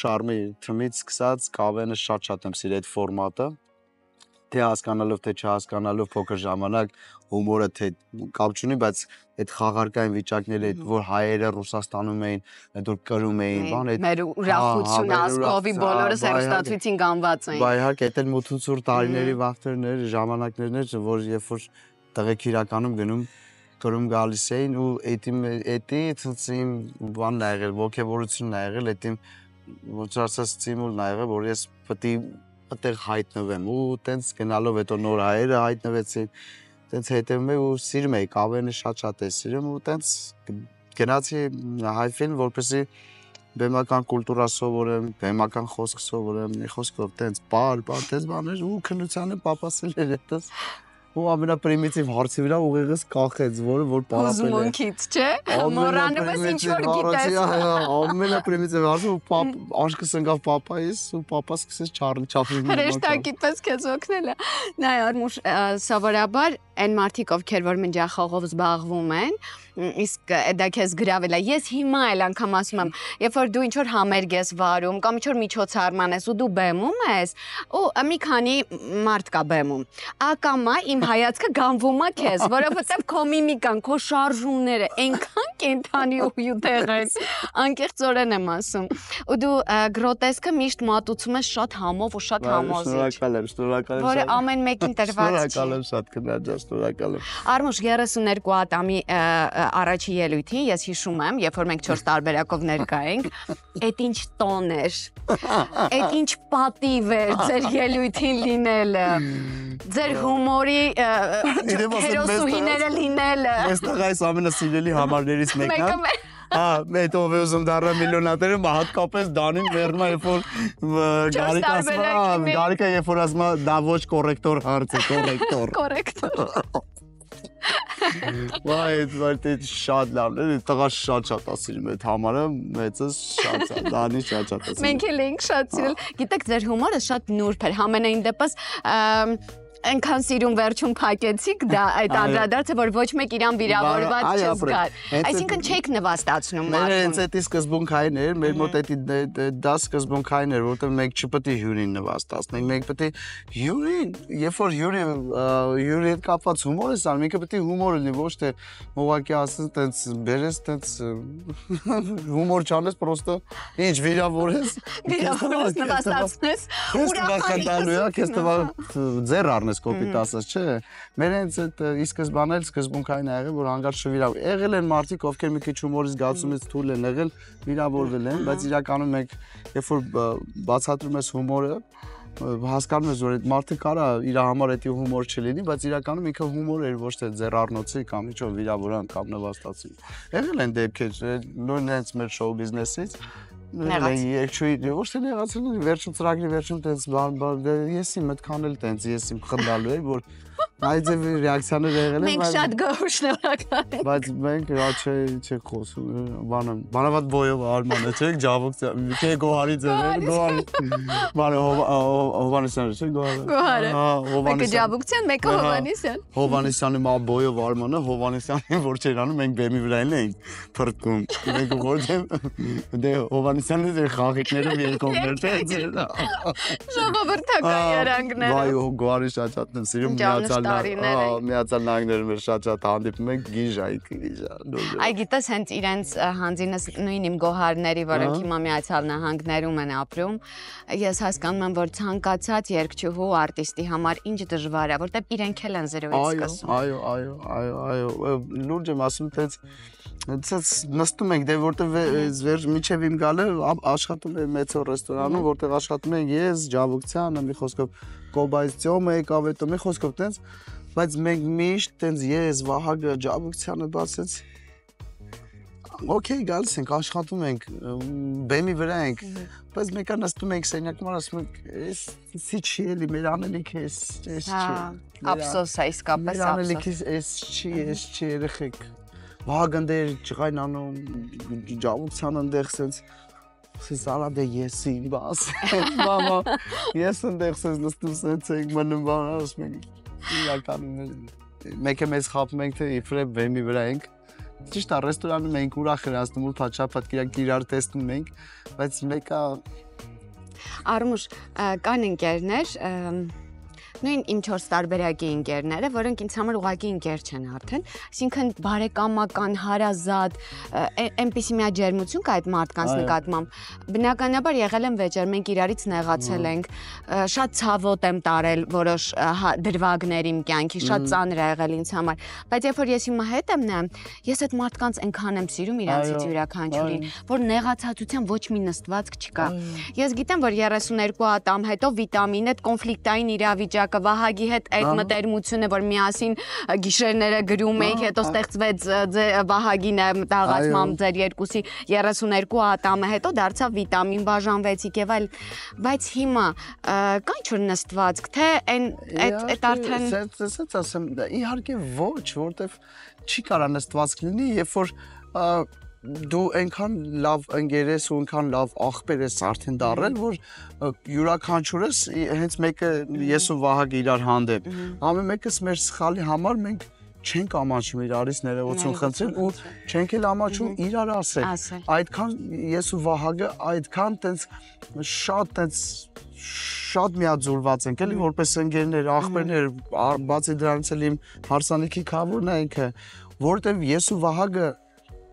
շարմի թմից սկսած, կավենը շատ եմ սիրել այդ ֆորմատը, թե հասկանալով թե չհասկանալով փոքր ժամանակ հումորը թե կապ չունի, բայց այդ խաղարկային վիճակները, որ հայերը Ռուսաստանում էին, այդ որ կրում էին, բան այդ մեր ուրախությունը ազգովի բոլորս հեռուստացույցին գանված էին։ Բայ իհարկե այդ էլ մութուցուր տարիների վախտերներ, ժամանակներն էր, որ երբ որ տղեկ իրականում գնում կրում գալիս էին ու էդի իմ բանն ա եղել, ոգևորությունն ա եղել, էդ իմ ոնց ասած ստիմուլն ա եղել, որ ես պետք է այդտեղ հայտնվեմ ու տենց գնալով հետո նոր հայերը հայտնվեցին, տենց հետևում էի ու սիրում էի, կավենը շատ էի սիրում ու տենց գնացի Հայֆին, որպեսզի բեմական կուլտուրա սովորեմ, բեմական խոսք սովորեմ, մի խոսքով տենց բար, տենց բաներ ու քննությանը պապասել էր այդպես ու ամենապրիմիտիվ հարցի վրա ուղիղս կախեց, որ պարապել է։ Հուզմունքից, չէ։ Մոռանում ես ինչ որ գիտես։ Ամենապրիմիտիվ հարցը ու աշկս ընկավ պապայիս ու պապա սկսեց Չարլի Չապլինի հրեշտակի պես քեզ օգնել է։ Նայ Արմուշ, սովորաբար այն մարդիկ, ովքեր որ մնջախաղով զբաղվում են, իսկ դա քեզ գրավել է։ Ես հիմա էլ անգամ ասում եմ, երբ որ դու ինչ որ համերգ ես վարում կամ ինչ որ միջոցառման ես ու դու բեմում ես, ու մի քանի մարդ կա բեմում, ակամա իմ հայացքը գանվում է քեզ, որովհետև քո միմիկան, քո շարժումները այնքան կենթանի ու տեղ են, անկեղծորեն եմ ասում։ Ու դու գրոտեսկը միշտ մատուցում ես շատ համով ու շատ համոզիչ։ Շնորհակալ եմ։ Որը ամեն մեկին տրված չի։ Շնորհակալ եմ, շատ քննադարձ, շնորհակալ եմ։ Արմուշ 32 ատամի առաջի ելույթին ես հիշում եմ, երբ որ մենք 4 տարբերակով ներկա ենք, այդ ինչ տոն էր, այդ ինչ պատիվ էր ձեր ելույթին լինելը, ձեր հումորի հերոսուհիները լինելը։ Այստեղ այս ամենասիրելի համարներից մեկն է։ Մեծ ով է ուզում դառնալ միլիոնատերը, հատկապես Դանին մեռնում է, երբ որ Գարիկը երբ որ ասում է դա ոչ կոռեկտոր հարց է, կոռեկտոր։ Կոռեկտոր։ Վայ, շատ լավն է, տղա շատ ասիլում է այդ համարը, մեծս շատ է, Դանի շատ ասիլում։ Մենք էլ ենք շատ սիրել։ Գիտեք, ձեր հումորը շատ նուրբ էր, համենայն դեպս այնքան սիրուն վերջում փակեցիք դա այդ անդրադարձը, որ ոչ մեկ իրան վիրավորված չզգար։ Այսինքն չեք նվաստացնում մարդուն։ Մեր հենց էդի սկզբունքային էր, մեր մոտ դա սկզբունքային էր, որովհետև մենք չպետք է հյուրին նվաստացնենք, մենք պետք է հյուրին, երբ որ հյուրի հետ կապված հումոր ես անում, ինքը պետք է հումոր լինի, ոչ թե ուղղակի ասես տենց բերես, տենց հումոր չանես, պրոստը ինչ վիրավորես նվաստացնես, ուրախ կոպիտ ասած, չէ։ Մեր հենց այդ ի սկզբանե սկզբունքային ա եղել, որ հանգարց չվիրավ։ Եղել են մարդիկ, ովքեր մի քիչ հումորի զգացումից թույլ են եղել, վիրավորվել են, բայց իրականում մենք երբ որ բացատրում ես հումորը, հասկանում ես, որ այդ մարդը կարա իր համար էդի հումոր չլինի, բայց իրականում ինքը հումոր էր, ոչ թե ձեռառնոցի կամ ինչ-որ վիրավորան կամ նվաստացի։ Եղել են դեպքեր, նույն հենց մեր շոու բիզնեսից Երկչույի, ոչ թե նեղացել են, վերջում ծրագրի վերջում տենց ես իմ այդքան էլ տենց ես իմ խնդալու էր, որ այդ ձև ռեակցիաներ եղել են, մենք շատ գոհ շնորհակալ ենք։ Բայց մենք չէ խոսում, բանավատ բոյով Արմանը, չէ, ջավուկցիա, մի գոհարի ձև, գոհարի, բանը Հովանեսյանը, չէ, Գոհարը, մեկը ջավուկցիան, մեկը Հովանեսյան։ Հովանեսյանի մա բոյով Արմանը, Հովանեսյանին որ չէր անում, մենք բեմի վրային էինք փրկում, մենք որտեղ դե Հովանեսյանն էր խաղիկներով երկողներ, չէ։ Ժողովրդական երանգները։ Վայ, գոհարի շատ եմ սիրում, Միացյալ Նահանգներում մեր շատ հանդիպում ենք գիժա։ Այ գիտես հենց իրենց հանձինս նույն իմ գոհարների, որոնք հիմա Միացյալ Նահանգներում են ապրում, ես հասկանում եմ, որ ցանկացած երգչուհու արտիստի համար ինչ դժվար է, որտեղ իրենք էլ են զրոյից սկսում։ Այո, լուրջ եմ ասում, Ցած նստում ենք, դե որտեղ վերջ միջև իմ գալը աշխատում եմ մեծո ռեստորանում, որտեղ աշխատում ենք ես, Ջավուկցյանը, մի խոսքով Կոբայց Տյոմը եկավ հետո, մի խոսքով տենց, բայց մենք միշտ տենց ես, Վահագը, Ջավուկցյանը բացեց։ Okay, գալիս ենք, աշխատում ենք, բեմի վրա ենք, բայց մեկը նստում ենք սենյակում, ասում ենք, էսի չի էլի, մեր անելիքը էս չի։ Ափսոս է, իսկապես ափսոս։ Մեր անելիքը էս չի, երեխեք։ Վահագն դեր ջղայն անում, Ջավուկցյանը ընդեղ սենց արա դե եսի, բաս, մամա, ես ընդեղ սենց նստում սենց ենք մնում բան, ասում ենք, իրականում մեկը մեզ խապում ենք, թե իբրե բեմի վրա ենք, ճիշտ է, ռեստորանում ենք ուրախ էր ասնում, ու փաչապատ իրար տեսնում ենք, բայց մեկը Արմուշ, կան ընկերներ, նույն իմ 4 տարբերակի ընկերները, որոնք ինձ համար ուղղակի ընկեր չեն արդեն, այսինքն բարեկամական, հարազատ, այնպիսի մի ջերմություն կա այդ մարդկանց նկատմամբ։ Բնականաբար եղել են վեճեր, մենք իրարից նեղացել ենք, շատ ցավոտ եմ տարել որոշ դրվագներ իմ կյանքի, շատ ծանր ա եղել ինձ համար, բայց երբ որ ես հիմա հետ եմ նայում, ես այդ մարդկանց այնքան եմ սիրում իրանցից յուրաքանչյուրին, որ նեղացածության ոչ մի նստվածք չկա։ Ես գիտեմ, որ 32 ատամ հետո վիտամին, այդ կոնֆլիկտային իրավիճակը, Վահագի հետ այդ մտերմությունը, որ միասին գիշերները գրում էինք, հետո ստեղծվեց Վահագին տաղացմամբ ձեր երկուսի 32 ատամը, հետո դարձավ վիտամին, բաժանվեցիք եւ այլ, բայց հիմա կա ինչ-որ նստվածք, թե այդ արդեն Սենց ասեմ, իհարկե ոչ, որովհետեւ չի կարա նստվածք լինի, երբ որ դու այնքան լավ ընկեր ես ու այնքան լավ աղբեր ես արդեն դառել, որ յուրաքանչյուրս հենց մեկը ես ու Վահագը իրար հանդեպ։ Ամեն մեկս մեր սխալի համար մենք չենք ամաչում իրարից ներողություն խնդրել ու չենք էլ ամաչում իրար ասել։ Այդքան ես ու Վահագը այդքան տենց շատ միաձուլված ենք, էլի որպես ընկերներ, աղբերներ, բացի դրանից էլ իմ հարսանիքի քավորն է ինքը, որովհետև ես ու Վահագը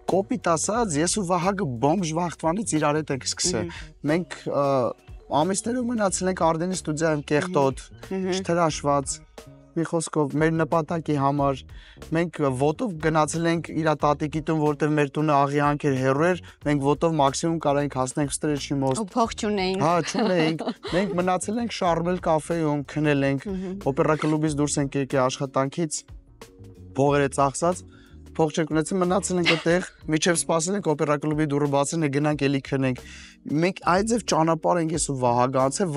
կոպիտ ասած, ես ու Վահագը բոմժ վախտվանից իրար հետ ենք սկսել։ Մենք ամիսներով մնացել ենք Ардենի ստուդիայում կեղտոտ, չթրաշված, մի խոսքով մեր նպատակի համար, մենք ոտով գնացել ենք իր տատիկի տուն, որտեղ մեր տունը աղիանք էր, հեռու էր, մենք ոտով մաքսիմում կարայինք հասնենք Ստրեչի մոст։ Ու փող չունեինք։ Հա, չունեինք։ Մենք մնացել ենք Շարմել կաֆեում, քնել ենք, օպերա կլուբից դուրս ենք եկել աշխատանքից, փողերը ծախսած փող չենք ունեցել, մնացել ենք այդտեղ, միջև սպասել ենք օպերա կլուբի դուռը բացեն ու գնանք էլի քնենք։ Մենք այդ ձև ճանապարհ ենք ես ու Վահագը անցել,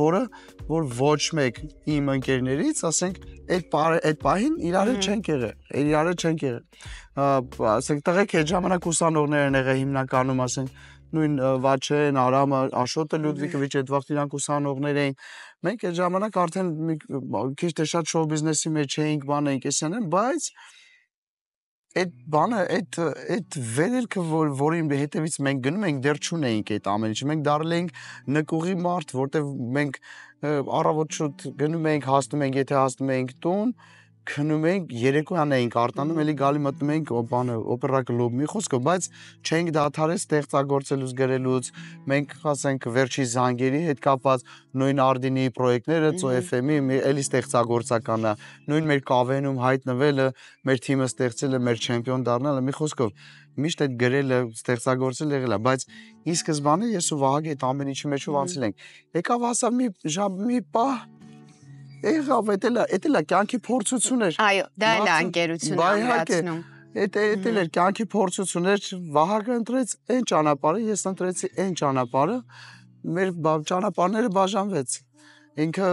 որ ոչ մեկ իմ ընկերներից, ասենք, այդ պահին իրար չենք եղել։ Ասենք տղեկ այդ ժամանակ ուսանողներ են եղել հիմնականում, ասենք, նույն Վաչեն, Արամը, Աշոտը, Լյուդվիգովիչ այդ վաղ իրանք ուսանողներ էին։ Մենք այդ ժամանակ արդեն քիչ թե շատ շոու բիզնեսի մեջ էինք, բան էինք էսանեն, բայց այդ բանը, այդ վերելքը, որի հետևից մենք գնում ենք, դեռ չունեինք այդ ամեն ինչը։ Մենք դառել ենք նկուղի մարդ, որտեղ մենք առավոտ շուտ գնում ենք, հասնում ենք, եթե հասնում ենք տուն, քնում ենք, երեկոյան էինք արտանում, էլի գալի մտնում ենք բանը օպերա կլուբ, մի խոսքով, բայց չենք դադարել ստեղծագործելուց գրելուց, մենք ասենք վերջի զանգերի հետ կապված նույն Ардենի պրոյեկտները, COFM-ի էլի ստեղծագործականը, նույն մեր կավենում հայտնվելը, մեր թիմը ստեղծելը, մեր չեմպիոն դառնալը, մի խոսքով միշտ այդ գրելը, ստեղծագործել եղել է, բայց ի սկզբանե ես ու Վահագը այդ ամեն ինչի մեջով անցել ենք։ Եկավ ասա մի պահ եղավ, էդ էլ է կյանքի փորձություն էր։ Այո, դա էլ է ընկերությունը ամրացնում։ Էդ էլ էր կյանքի փորձություն էր, Վահագը ընտրեց այն ճանապարհը, ես ընտրեցի այն ճանապարհը, մեր ճանապարհները բաժանվեց։ Ինքը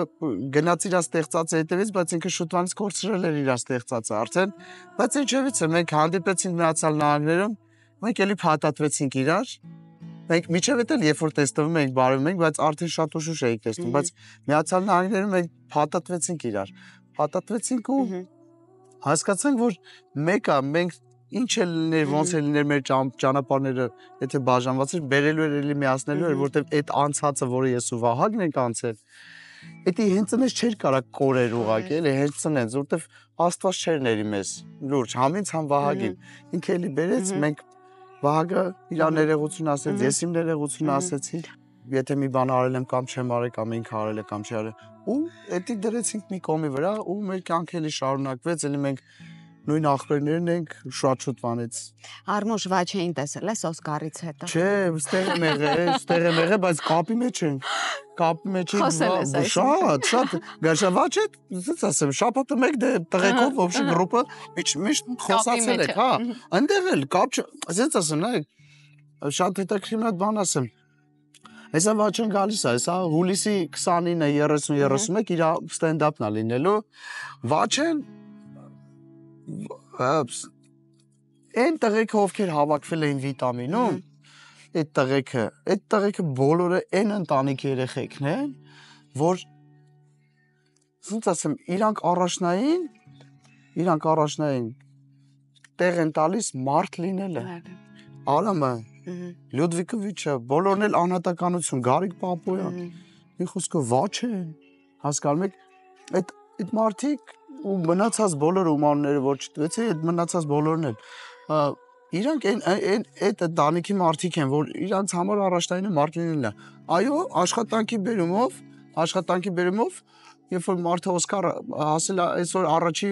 գնաց իր ստեղծած հետևից, բայց ինքը շուտվանից կորցրել էր իր ստեղծածը արդեն, բայց ինչևից է մենք հանդիպեցինք Միացյալ Նահանգներում, մենք էլի փաթաթվեցինք իրար, մենք միջև էլ երբ որ տեսնում ենք, բարևում ենք, բայց արդեն շատ ուշ էինք տեսնում, բայց Միացյալ Նահանգներում մենք փաթաթվեցինք իրար, փաթաթվեցինք ու հասկացանք, որ մեկը մենք ինչ է լիներ, ոնց է լիներ մեր ճանապարհները, եթե բաժանված էր, բերելու էր էլի միացնելու էր, որտեվ այդ անցածը, որը ես ու Վահագն ենք անցել, Էդի հենց այնպես չէր կարա կորեր ուղղակի, էլի հենց այնպես, որտեվ Աստված չէր ների մեզ, լուրջ, համից համ Վահագին, ինքը էլի բերեց, մենք Վահագը իր ներողություն ասեց, ես իմ ներողությունը ասեցի, եթե մի բան արել եմ կամ չեմ արել կամ ինքը արել է կամ չի արել, ու էդի դրեցինք մի կողմի վրա ու մեր կյանքը էլի շարունակվեց, էլի մենք նույն ախպերներն ենք շատ շուտվանից։ Արմուշ Վաչեին տեսել ես Օսկարից հետո։ Չէ, ստեղ եմ եղել, բայց կապի մեջ ենք։ Կապի մեջ ենք շատ, գաշա Վաչե, ասես ասեմ, շաբաթը մեկ դե տղեկով ոբշե գրուպը միշտ խոսացել եք, հա։ Այնտեղ էլ կապ, ասես ասեմ, նայեք, շատ հետաքրքիր մի բան ասեմ։ Հեսա Վաչեն գալիս է, հեսա հուլիսի 29-ը 30-31 իր ստենդափն է լինելու։ Վաչեն Այն տղեկը ովքեր հավաքվել էին վիտամինում, այդ տղեկը բոլորը այն ընտանիքի երեխեքն են, որ ոնց ասեմ, իրանք առաջնային տեղ են տալիս մարդ լինելը։ Արամը, Լյուդվիգովիչը, բոլորն էլ անհատականություն, Գարիկ Պապոյան, մի խոսքով Վաչեն, հասկանում եք, այդ այդ մարդիկ ու մնացած բոլոր ումանները որ չտվեցի, այդ մնացած բոլորն էլ իրանք այդ տանիքի մարդիկ են, որ իրանք համար առաջնային մարդինն է։ Այո, աշխատանքի բերումով, երբ որ մարդը Օսկար հասել է այսօր առաջի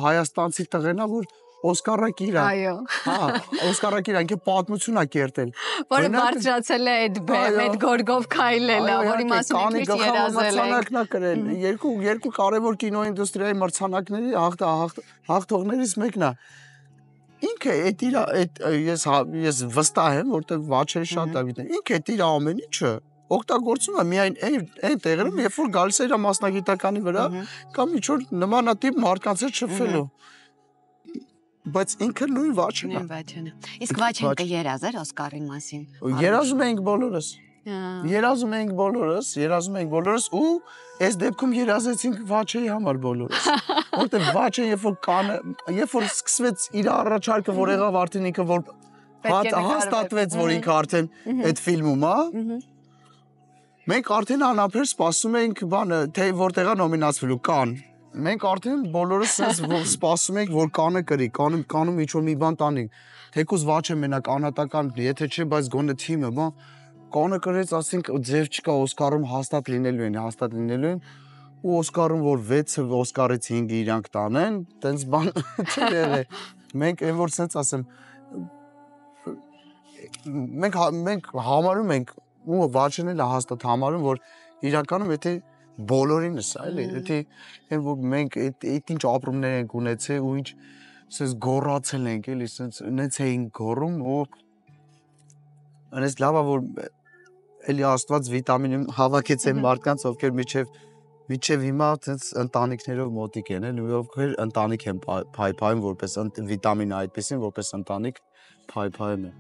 հայաստանցի տղենա, որ Օսկարը կիրա։ Այո։ Հա, Օսկարը կիրա, ինքը պատմություն է կերտել։ Որը բարձրացել է այդ բեմ, այդ գորգով քայլել է, որի մասին եք երազել եք։ Երկու կարևոր կինոինդուստրիայի մրցանակների հաղթողներից մեկն է։ Ինքը ես վստահ եմ, որտեղ վաչերը շատ է գիտեն։ Ինքը իր ամեն ինչը օգտագործում է միայն այն տեղերում, երբ որ գալիս է իր մասնագիտականի վրա կամ ինչ-որ նմանատիպ մարդկանց հետ շփվելու։ Բայց ինքը նույն վաչն է։ Իսկ վաչեն կերազեր Օսկարի մասին։ Երազում ենք բոլորս ու այս դեպքում երազեցինք վաչեի համար բոլորս։ Որտեղ վաչեն երբ որ սկսվեց իր առաջարկը, որ եղավ արդեն ինքը որ հաստատվեց, որ ինքը արդեն այդ ֆիլմում է, մենք արդեն անապեր սպասում էինք բանը, թե որտեղ է նոմինացվելու Կանն։ Մենք արդեն բոլորս սպասում ենք, որ Կանը կրի, Կանում ինչ-որ մի բան տանի։ Թեկուզ Վաչը մենակ անհատական, եթե չէ, բայց գոնե թիմը, Կանը կրեց, ասենք ձև չկա Օսկարում հաստատ լինելու են, ու Օսկարում որ 6-ը Օսկարից 5-ը իրանք տանեն, տենց բան չէր եղել։ Մենք այն որ սենց ասեմ, մենք համարում ենք, ու Վաչեն էլ հաստատ համարում, որ իրականում եթե բոլորինս, այլ եթե որ մենք այդ ինչ ապրումներ ենք ունեցել ու ինչ սենց գոռացել ենք, էլի սենց նենց էինք գոռում ու այնպես լավ է որ էլի Աստված վիտամին հավաքեց այն մարդկանց, ովքեր միջև հիմա սենց ընտանիքներով մոտիկ են, էլի ովքեր ընտանիք են փայփայում որպես վիտամին այդպեսին, որպես ընտանիք փայփայում են։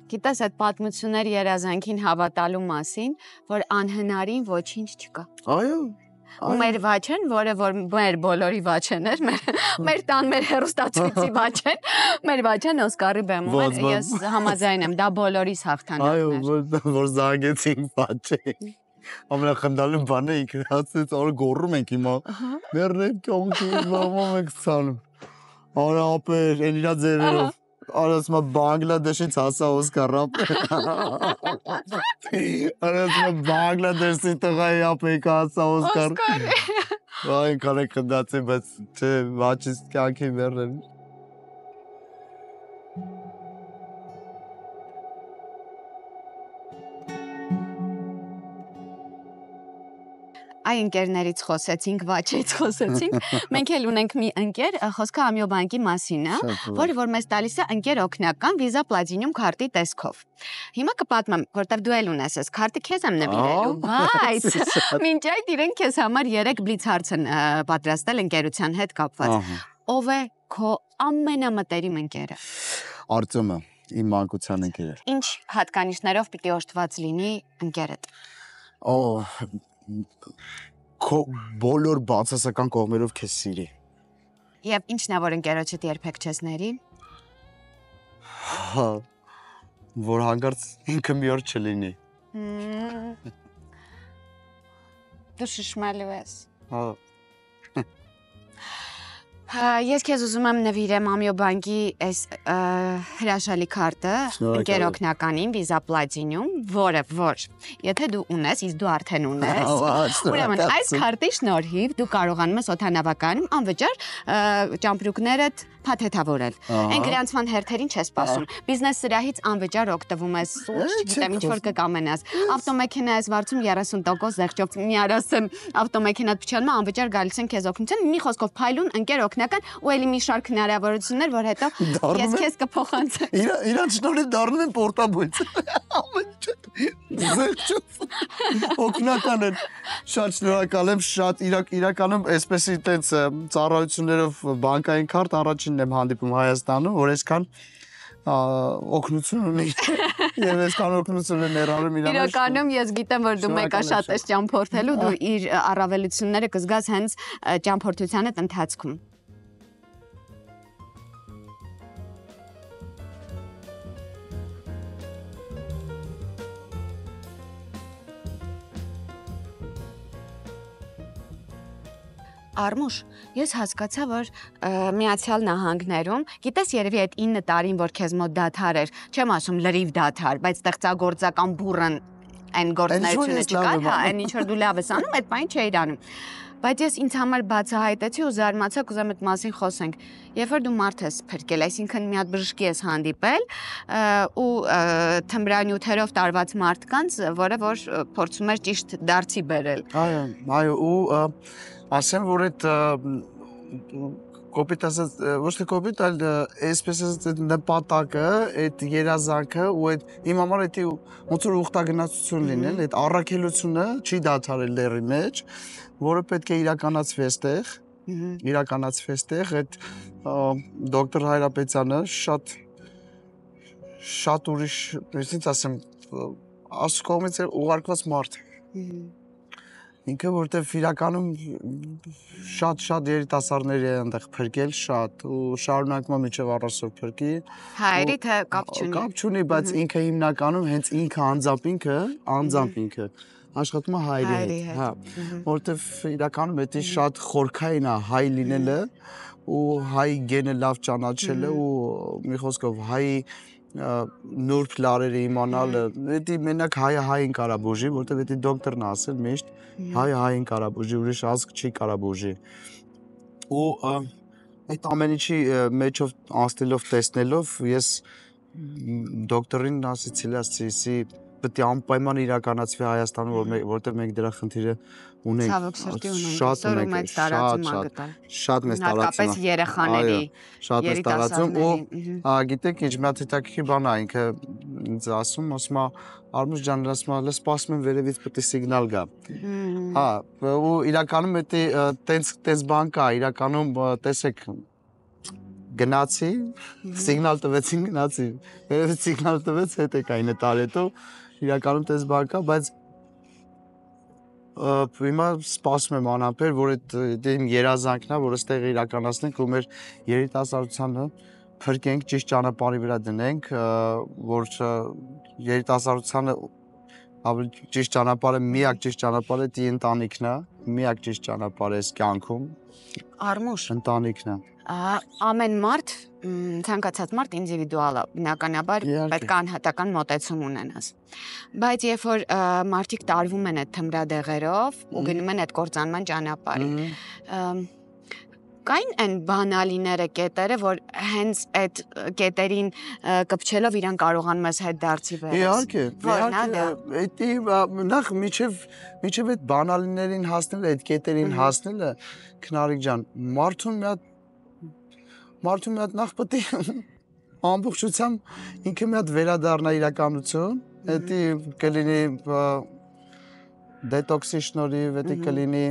Գիտես այդ պատմություններ երազանքին հավատալու մասին, որ անհնարին ոչինչ չկա։ Այո։ Ու մեր Վաչեն, որը որ մեր բոլորի Վաչեն էր, մեր տան մեր հեռուստացույցի Վաչեն, մեր Վաչեն Օսկարի բեմում էր, ես համաձայն եմ, դա բոլորիս հաղթանակն էր։ Այո, որ զանգեցինք Վաչեն։ Ամենախնդալու բանը ինքը հացեց, որ գոռում ենք հիմա։ Մեռնեք կոնքի բամում ենք ցանում։ Արա ապեր, այն իրա ձևերով։ Արասմա Բանգլադեշից հասա Օսկարը։ Արասմա Բանգլադեշի տղայի ապեկ հասա Օսկար։ Այն կարեք խնդացի, բայց չէ, վաչից կյանքի մեռնել։ Այ ընկերներից խոսեցինք, Վաչից խոսեցինք։ Մենք էլ ունենք մի ընկեր, խոսքը Ամիոբանկի մասին է, որը որ մեզ տալիս է ընկեր օգնական Visa Platinum քարտի տեսքով։ Հիմա կպատմեմ, որտեվ դու էլ ունես այս քարտը, քեզ եմ նվիրելու, բայց մինչ այդ իրենք քեզ համար 3 բլից հարց են պատրաստել ընկերության հետ կապված։ Ով է քո ամենամտերիմ ընկերը։ Արտյոմը, իմ մանկության ընկերը։ Ինչ հատկանիշներով պիտի օժտված լինի ընկերդ։ Քո բոլոր բացասական կողմերով քեզ սիրի։ Եվ ինչն է որ ընկերոջդ երբեք չես ների։ Որ հանկարծ ինքը մի օր չլինի։ Դու շշմալու ես։ Ես քեզ ուզում եմ նվիրեմ Ամիոբանկի այս հրաշալի քարտը, ընկեր օգնականին Visa Platinum, որը որ եթե դու ունես, իսկ դու արդեն ունես, ուրեմն այս քարտի շնորհիվ դու կարողանում ես օդանավականում անվճար ճամպրուկներդ փաթեթավորել։ Այն գրանցման հերթերին չես սպասում։ Բիզնես սրահից անվճար օգտվում ես, չգիտեմ ինչ որ կկամենաս։ Ավտոմեքենա ես վարձում 30% զեղչով, մի արասեմ ավտոմեքենատ փչանում անվճար գալիս են քեզ օգնության, մի խոսքով փայլուն ընկեր օգնական ու էլի մի շարք հնարավորություններ, որ հետո ես քեզ կփոխանցեմ։ Իրանց շնորհիվ դառնում են պորտաբույց։ Օգնական են։ Շատ շնորհակալ եմ, շատ իրականում այսպեսի տենց ծառայություններով բանկային քարտ առաջինն եմ հանդիպում Հայաստանում, որ այսքան օգնություն ունի եւ այսքան օգնություն է ներառում իրար։ Իրականում ես գիտեմ, որ դու մեկա շատ ես ճամփորդելու, դու իր առավելությունները կզգաս հենց ճամփորդությանդ ընթացքում։ Արմուշ, ես հասկացա, որ Միացյալ Նահանգներում, գիտես, երևի այդ 9 տարին, որ քեզ մոտ դադար էր, չեմ ասում լրիվ դադար, բայց ստեղծագործական բուրըն այն գործունեությունը չկար, հա, այն ինչ որ դու լավ ես անում, այդ բանը չէիր անում։ Բայց ես ինձ համար բացահայտեցի ու զարմացա, կուզեմ այդ մասին խոսենք։ Երբ որ դու մարդ ես փրկել, այսինքն մի հատ բժշկի ես հանդիպել ու թմրանյութերով տարված մարդկանց, որը որ փորձում էր ճիշտ դարձի բերել։ Այո, ու ասեմ, որ այդ կոպիտ ասած, ոչ թե կոպիտ, այլ այսպես ասած նպատակը, այդ երազանքը ու այդ իմ համար այդ ոնց որ ուխտագնացություն լինել, այդ առաքելությունը չի դադարել լերի մեջ, որը պետք է իրականացվի այստեղ, այդ դոկտոր Հայրապետյանը շատ ուրիշ, ինչ ասեմ, Աստծո կողմից ուղարկված մարդ է։ Ինքը որտեվ իրականում շատ երիտասարդներ է այնտեղ փրկել, շատ ու շարունակում է մինչև առասով փրկի։ Հայերի թե կապ չունի։ Կապ չունի, բայց ինքը հիմնականում հենց ինքը անձամբ ինքը աշխատում է հայերի հետ, հա, որտեվ իրականում դա շատ խորքային է հայ լինելը ու հայ գենը լավ ճանաչելը ու մի խոսքով հայ նուրբ լարերը իմանալը, դա մենակ հայը հային կարա բուժի, որտեվ դա դոկտորն է ասել միշտ հայը հային կարա բուժի, ուրիշ ազգ չի կարա բուժի։ Ու այդ ամեն ինչի մեջով անցնելով տեսնելով ես դոկտորին ասեցի, պետք է անպայման իրականացվի Հայաստանում, որտեղ մենք դրա խնդիրը ունենք։ Ցավոք սրտի ունենք, շատ մեծ տարածում է։ Հատկապես երեխաների, շատ մեծ տարածում ու գիտեք ինչ, մի հատ հետաքրքիր բան է, ինքը ինձ ասում է, Արմուշ ջան, ասում է, սպասում եմ վերևից պետք է սիգնալ գա։ Հա, ու իրականում դա տենց բան կա, իրականում տեսեք գնացի, սիգնալ տվեցին գնացի, վերևից սիգնալ տվեց, հետ եկա 9 տարի հետո, իրականում տես բան կա, բայց հիմա սպասում եմ անապեր, որ այդ իմ երազանքն է, որ այստեղ իրականացնենք ու մեր երիտասարդությանը փրկենք, ճիշտ ճանապարհի վրա դնենք, որ երիտասարդությանը ավելի ճիշտ ճանապարհը, միակ ճիշտ ճանապարհը դա ընտանիքն է, միակ ճիշտ ճանապարհը այս կյանքում։ Արմուշ, ընտանիքն է։ Ամեն մարդ, ցանկացած մարդ ինդիվիդուալ է, բնականաբար պետք է անհատական մոտեցում ունենաս։ Բայց երբ որ մարդիկ տարվում են այդ թմրադեղերով ու գնում են այդ կործանման ճանապարհին, կային այն բանալիները, կետերը, որ հենց այդ կետերին կպչելով իրան կարողանում ես հետ դարձի վերես։ Իհարկե, նախ միջև այդ բանալիներին հասնելը, այդ կետերին հասնելը, Քնարիկ ջան, մարդուն մի հատ նախ պետք է ամբողջությամբ ինքը մի հատ վերադառնա իրականություն, դա կլինի դետոքսի շնորհիվ, դա կլինի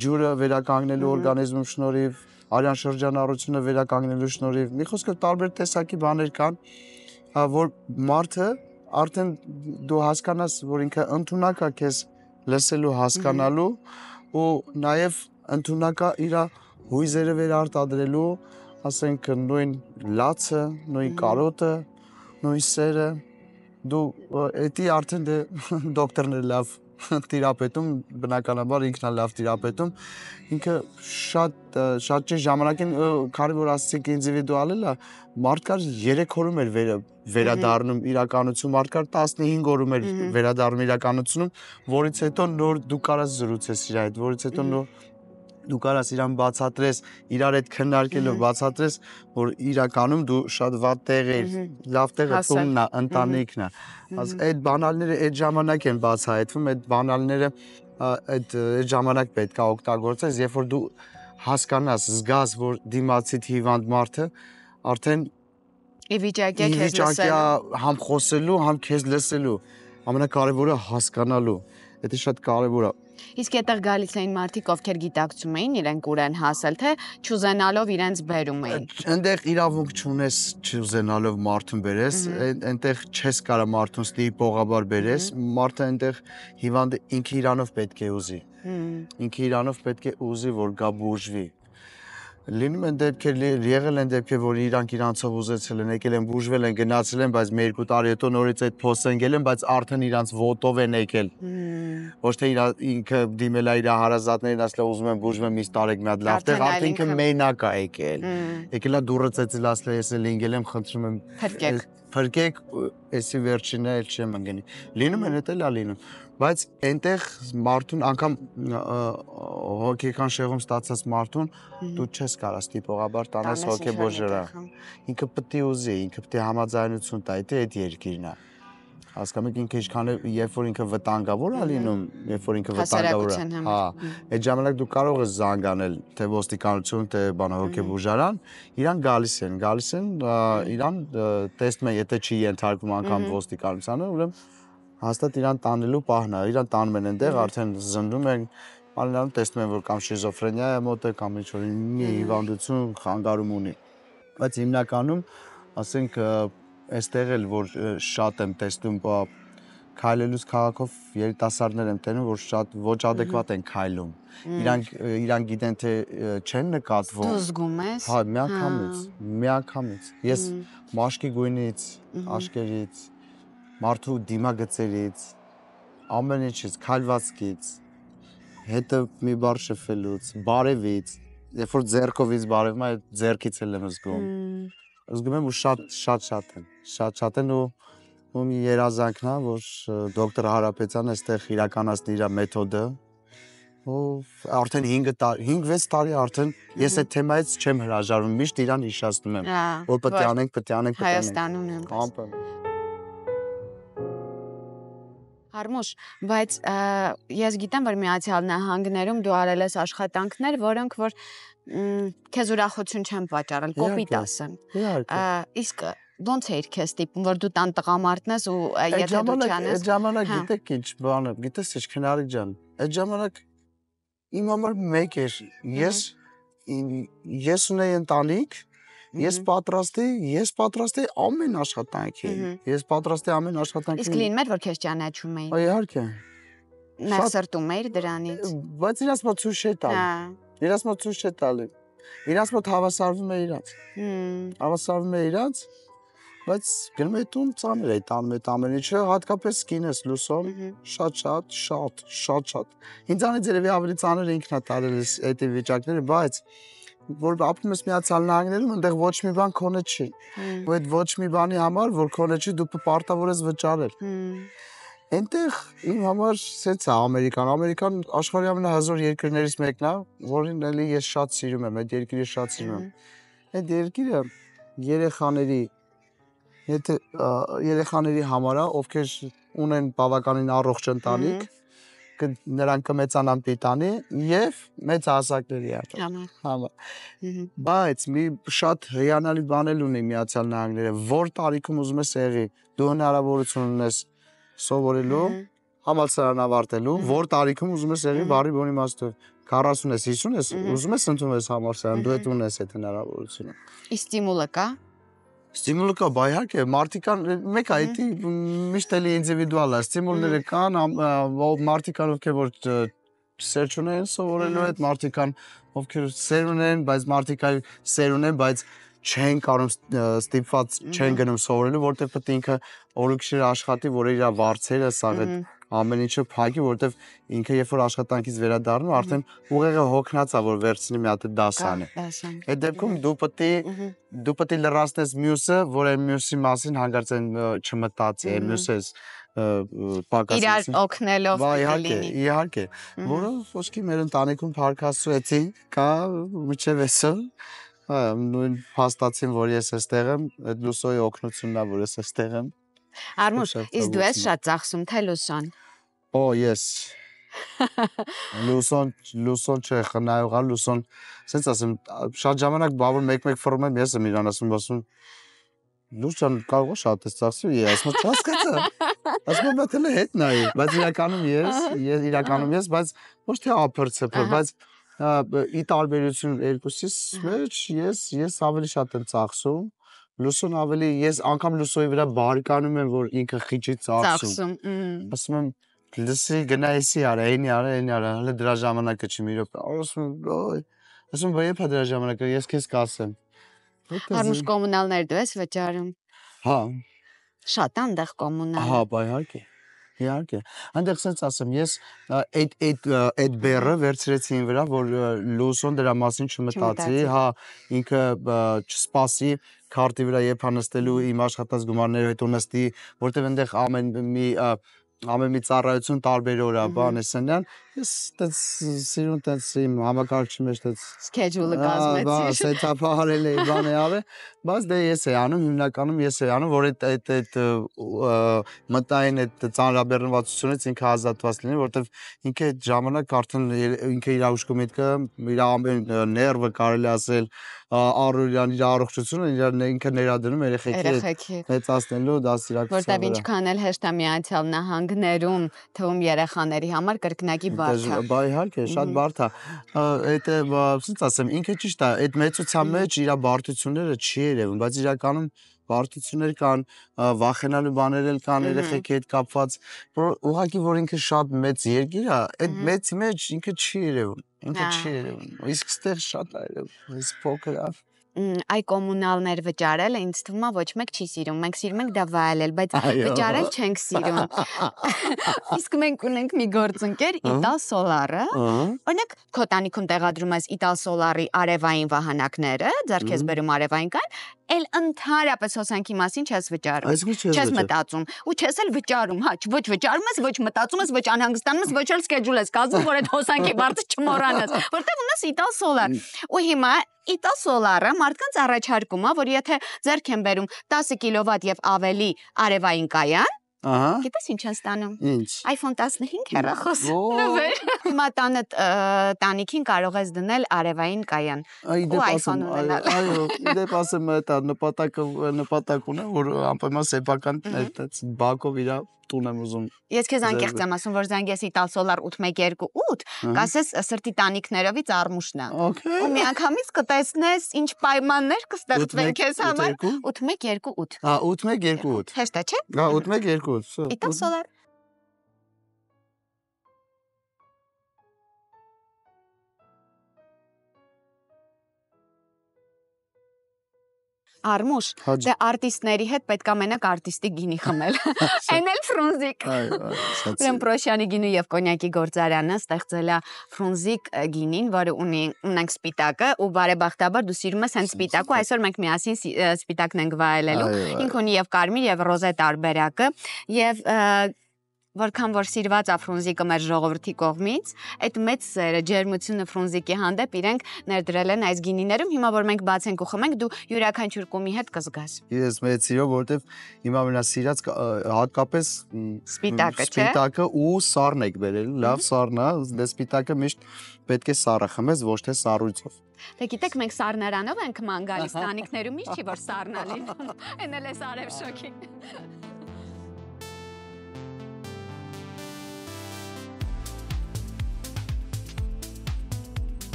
ջուրը վերականգնելու օրգանիզմում շնորհիվ, արյան շրջանառությունը վերականգնելու շնորհիվ, մի խոսքով տարբեր տեսակի բաներ կան, որ մարդը արդեն դու հասկանաս, որ ինքը ընդունակ է քեզ լսելու, հասկանալու ու նաև ընդունակ է իր հույզերը վերարտադրելու, ասենք նույն լացը, նույն կարոտը, նույն սերը, դու դա արդեն դոկտորն է լավ տիրապետում, բնականաբար ինքն է լավ տիրապետում, ինքը շատ ճիշտ ժամանակին, քանի որ ասացիք ինդիվիդուալ է, մարդկար 3 օրում էր վերադառնում իրականություն, մարդկար 15 օրում էր վերադառնում իրականությունում, որից հետո նոր դու կարաս զրուցես իր հետ, որից հետո նոր դու կարաս իրան բացատրես, իրար հետ քննարկելով բացատրես, որ իրականում դու շատ վատ տեղ ես, լավ տեղը տունն է, ընտանիքն է։ Այդ բանալները այդ ժամանակ են բացահայտվում, այդ բանալները այդ ժամանակ պետք է օգտագործես, երբ որ դու հասկանաս, զգաս, որ դիմացիդ հիվանդ մարդը արդեն ի վիճակի է քեզ լսելու, համ խոսելու, համ քեզ լսելու, ամենակարևորը հասկանալու, դա շատ կարևոր է։ Իսկ այդտեղ գալիս էին մարդիկ, ովքեր գիտակցում էին իրենք ուր են հասել, թե չուզենալով իրենց բերում էին։ Այնտեղ իրավունք չունես չուզենալով մարդուն բերես, այնտեղ չես կարա մարդուն ստիպողաբար բերես, մարդը այնտեղ հիվանդը ինքը իրանով պետք է ուզի։ Ինքը իրանով պետք է ուզի, որ գա բուժվի։ Լինում են դեպքեր, եղել են դեպքեր, որ իրանք իրանցով ուզեցել են, եկել են բուժվել են, գնացել են, բայց մի երկու տարի հետո նորից այդ փոստը ընկել են, բայց արդեն իրանց ոտով են եկել։ Ոչ թե ինքը դիմել է իր հարազատներին, ասել ուզում եմ բուժվեմ, ինձ տարեք մի հատ լավ տեղ, արդեն ինքը մենակ է եկել։ Եկել է դուրը ծեծել, ասել է ես էլ ընկել եմ, խնդրում եմ փրկեք, էսի վերջինը էլ չեմ ընկնի։ Լինում են, դա էլ է լինում։ Բայց այնտեղ մարդուն անգամ հոգեկան շեղում ստացած մարդուն դու չես կարա ստիպողաբար տանես հոգեբոժարան։ Ինքը պետք է ուզի, ինքը պետք է համաձայնություն տա, դա այդ երկիրն է։ Հասկանում եք ինքը ինչքան երբ որ ինքը վտանգավոր է լինում, երբ որ ինքը վտանգավոր է, հա, այդ ժամանակ դու կարող ես զանգանել թե ոստիկանություն, թե բանա հոգեբուժարան, իրան գալիս են, իրան տեսնում են, եթե չի ենթարկվում անգամ ոստիկանությանը, ուրեմն հաստատ իրան տանելու պահն է, իրան տանում են այնտեղ, արդեն զննում են, անլանում տեսնում են, որ կամ շիզոֆրենիա է մոտը, կամ ինչ-որ մի հիվանդություն, խանգարում ունի։ Բայց հիմնականում, ասենք, այստեղ էլ որ շատ եմ տեսնում, քայլելուց քաղաքով երիտասարդներ եմ տենում, որ շատ ոչ ադեկվատ են քայլում։ Իրանք գիտեն թե չեն նկատվում։ Դու զգում ես։ Հա, միանգամից։ Ես մաշկի գույնից, աշկերից, մարդու դիմագծերից, ամեն ինչից, քայլվածքից, հետը մի բառ շփվելուց, բարևից, երբ որ ձեռքովից բարևում է, ձեռքից էլ եմ զգում։ Զգում եմ ու շատ են ու մի երազանքն է, որ դոկտոր Հարապետյանը այստեղ իրականացնի իր մեթոդը, ու արդեն 5-6 տարի արդեն ես այդ թեմայից չեմ հրաժարվում, միշտ իրան հիշեցնում եմ, որ պետք է անենք, Հայաստանում եմ։ Հարմուշ, բայց ես գիտեմ, որ Միացյալ Նահանգներում դու արել ես աշխատանքներ, որոնք որ քեզ ուրախություն չեն պատճառել, կոպիտ ասեմ։ Իսկ ոնց էր քեզ տիպում, որ դու տան տղամարդն ես ու եթե դու չանես։ Այդ ժամանակ գիտեք ինչ բանը, գիտես ինչ քնարի ջան։ Այդ ժամանակ իմ համար մեկ էր, ես ունեի ընտանիք, ես պատրաստ էի ամեն աշխատանքին։ Իսկ լինում էր, որ քեզ ճանաչում էին։ Իհարկե։ Ներսրտում էիր դրանից։ Բայց իրաց մոտ ցույց չէ տալի։ Իրաց մոտ հավասարվում է իրաց, բայց գնում է տուն ծանր է տանում այդ ամեն ինչը, հատկապես կինս Լուսոն, շատ։ Ինձանից երևի ավելի ծանր ինքն է տարել այդ վիճակները, բայց որ ապրում ես Միացյալ Նահանգներում, այնտեղ ոչ մի բան քոնը չի։ Ու այդ ոչ մի բանի համար, որ քոնը չի, դու պարտավոր ես վճարել։ Այնտեղ իմ համար սենց է Ամերիկան աշխարհի ամենահզոր երկրներից մեկն է, որին էլի ես շատ սիրում եմ, այդ երկիրը շատ սիրում եմ։ Այդ երկիրը երեխաների համար է, ովքեր ունեն բավականին առողջ ընտանիք, նրանք կմեծանան պիտանի եւ մեծ հասակների համար։ Բայց մի շատ հիանալի բան էլ ունի Միացյալ Նահանգները, որ տարիքում ուզում ես եղի, դու հնարավորություն ունես սովորելու, համալսարան ավարտելու, որ տարիքում ուզում ես եղի բարի բոնի իմաստով 40 ես, 50 ես, ուզում ես ընդունես համալսարան, դու այդ ունես այդ հնարավորությունը։ Իսկ ստիմուլը կա։ Ստիմուլը կա, բա իհարկե, մարդիկան մեկ է, դա միշտ էլի ինդիվիդուալ է, ստիմուլները կան, մարդիկան ովքեր որ սեր չունեն սովորելու այդ, մարդիկան ովքեր սեր ունեն, բայց մարդիկան սեր ունեն, բայց չեն կարող ստիպված չեն գնում սովորելու, որտեղ պետք է ինքը օրուքշիր աշխատի, որ իր վարձերը սաղ այդ ամեն ինչը փակի, որտեղ ինքը երբ որ աշխատանքից վերադառնում, արդեն ուղեղը հոգնած է, որ վերցնի մի հատ դասան է։ Այդ դեպքում դու պետք է լրացնես մյուսը, որ այն մյուսի մասին հանկարծ չմտածի, այն մյուսը պակասի։ Իրար օգնելով լինի։ Իհարկե, որը ոսկի մեր ընտանիքում փառքաստուեցի, կա միջև էսը, նույն փաստացին, որ ես էստեղ եմ, այդ Լուսոյի օգնությունն է, որ ես էստեղ եմ։ Արմուշ, իսկ դու ես շատ ծախսում, թե Լուսոն։ Օ, ես։ Լուսոն չէ, խնայողա, Լուսոն, ասենց ասեմ, շատ ժամանակ բավոր մեկ-մեկ ֆորում եմ, ես եմ իրան ասում, Լուսան կարող է շատ ես ծախսում, ես ասում չհասկացա։ Ասում եմ դա էլ հետ նայի, բայց իրականում ես, բայց ոչ թե ափր-ցփր, բայց ի տարբերություն երկուսիս մեջ ես ավելի շատ եմ ծախսում, Լուսոն ավելի ես անգամ Լուսոյի վրա բարկանում եմ, որ ինքը խիճի ծախսում։ Ասում եմ լսի գնա էսի արա, էնի արա, հələ դրա ժամանակը չի մի րոպե։ Ասում եմ, Ասում բա երբ է դրա ժամանակը, ես քեզ կասեմ։ Արմուշ կոմունալներ դու ես վճարում։ Հա, Շատ է այնտեղ կոմունալ։ հա, բա իհարկե։ Իհարկե։ Այնտեղ ասած ասեմ, ես այդ բեռը վերցրեցի ին վրա, որ Լուսոն դրա մասին չմտածի, հա, ինքը չսպասի քարտի վրա երբ նստելու իմ աշխատած գումարները հետո նստի, որտեվ այնտեղ ամեն մի ծառայություն տարբեր օր է, բան է սնյան, ես տենց սիրուն տենց իմ համակարգչի մեջ տենց Schedule-ը բա, կազմեցի։ սեթափը արել էի, բան է արել, բայց դե ես էի անում, հիմնականում ես էի անում, որ այդ մտային այդ ծանրաբեռնվածությունից ինքը ազատված լինի, որովհետև ինքը այդ ժամանակ արդեն ինքը իր ուշքի միտքը, իր ամեն ներվը կարելի ասել, առօրյան իր առողջությունը ինքը ներդնում երեխեքի մեծացնելու դաստիարակության Որտեւ վրա։ ինչքան էլ հեշտ է Միացյալ Նահանգներում թվում երեխաների համար կրկնակի բարդ է։ Բա իհարկե, շատ բարդ է։ Այդ ոնց ասեմ, ինքը ճիշտ է, այդ մեծության մեջ իր բարդությունները չի երևում, բայց իրականում բարդություններ կան, վախենալու բաներ էլ կան երեխեքի հետ կապված, որ ուղղակի որ ինքը շատ մեծ երկիր է, այդ մեծի մեջ ինքը չի երևում, ինքը չի երևում։ Իսկ ստեղ շատ է երևում, այս փոքր է։ Այ կոմունալներ վճարելը ինձ թվում է ոչ մեկ չի սիրում։ Մենք սիրում ենք դա վայելել, բայց վճարել չենք սիրում։ Իսկ մենք ունենք մի գործընկեր Ital Solar-ը։ Օրինակ, քո տանիքում տեղադրում ես Ital Solar-ի արևային վահանակները, ձեռք ես բերում արևային կան, էլ ընդհանրապես հոսանքի մասին չես վճարում։ Չես մտածում ու չես էլ վճարում, հա, ոչ վճարում ես, ոչ մտածում ես, ոչ անհանգստանում ես, ոչ էլ schedule ես կազմում, որ այդ հոսանքի բարձը չմոռանաս, որտեղ ունես Ital Solar։ Ու հիմա Ital Solar-ը մարդկանց առաջարկում է, որ եթե ձեռք են բերում 10 կիլովատ եւ ավելի արևային կայան, Ահա։ գիտես ինչ են ստանում։ Ինչ։ iPhone 15 հեռախոս։ Նվեր։ Հիմա տանիքին կարող ես դնել արևային կայան։ Ու iPhone ունենալ։ Այո, դեպ ասեմ դա նպատակ ունեմ, որ անպայման սեփական այդպես բակով իր տուն եմ ուզում։ Ես քեզ անկեղծ եմ ասում, որ զանգես Ital Solar 812 կասես սրտի տանիքներովից Արմուշն է։ Ու միանգամից կտեսնես ինչ պայմաններ կստեղծվեն քեզ համար 812 Հա 812 Հեշտ է, չէ՞։ Հա 812 Ital Solar Արմուշ, դե արտիստների հետ պետք է մենակ արտիստի գինի խմել։ Այն էլ ֆրունզիկ։ Ուրեմն Պրոշյանի գինու եւ կոնյակի գործարանը ստեղծել է ֆրունզիկ գինին, որը ունենք սպիտակը ու բարեբախտաբար դու սիրում ես հենց սպիտակը, այսօր մենք միասին սպիտակն ենք վայելելու։ Ինք ունի եւ կարմիր եւ ռոզե տարբերակը եւ որքան որ սիրված է ֆրունզիկը մեր ժողովրդի կողմից, այդ մեծ սերը, ջերմությունը ֆրունզիկի հանդեպ իրենք ներդրել են այս գինիներում, հիմա որ մենք բացենք ու խմենք, դու յուրաքանչյուր կոմի հետ կզգաս։ Ես մեծ սիրով, որովհետև իմ ամենասիրած հատկապես սպիտակը, չէ՞։ Սպիտակը ու սառն եք բերել, լավ սառն է, դե սպիտակը միշտ պետք է սառը խմես, ոչ թե սառույցով։ Դե գիտեք, մենք սառնարանով ենք ման գալիս տանիքներում, ինչ չի որ սառնա լինում։ Էն էլ է արև շոկի։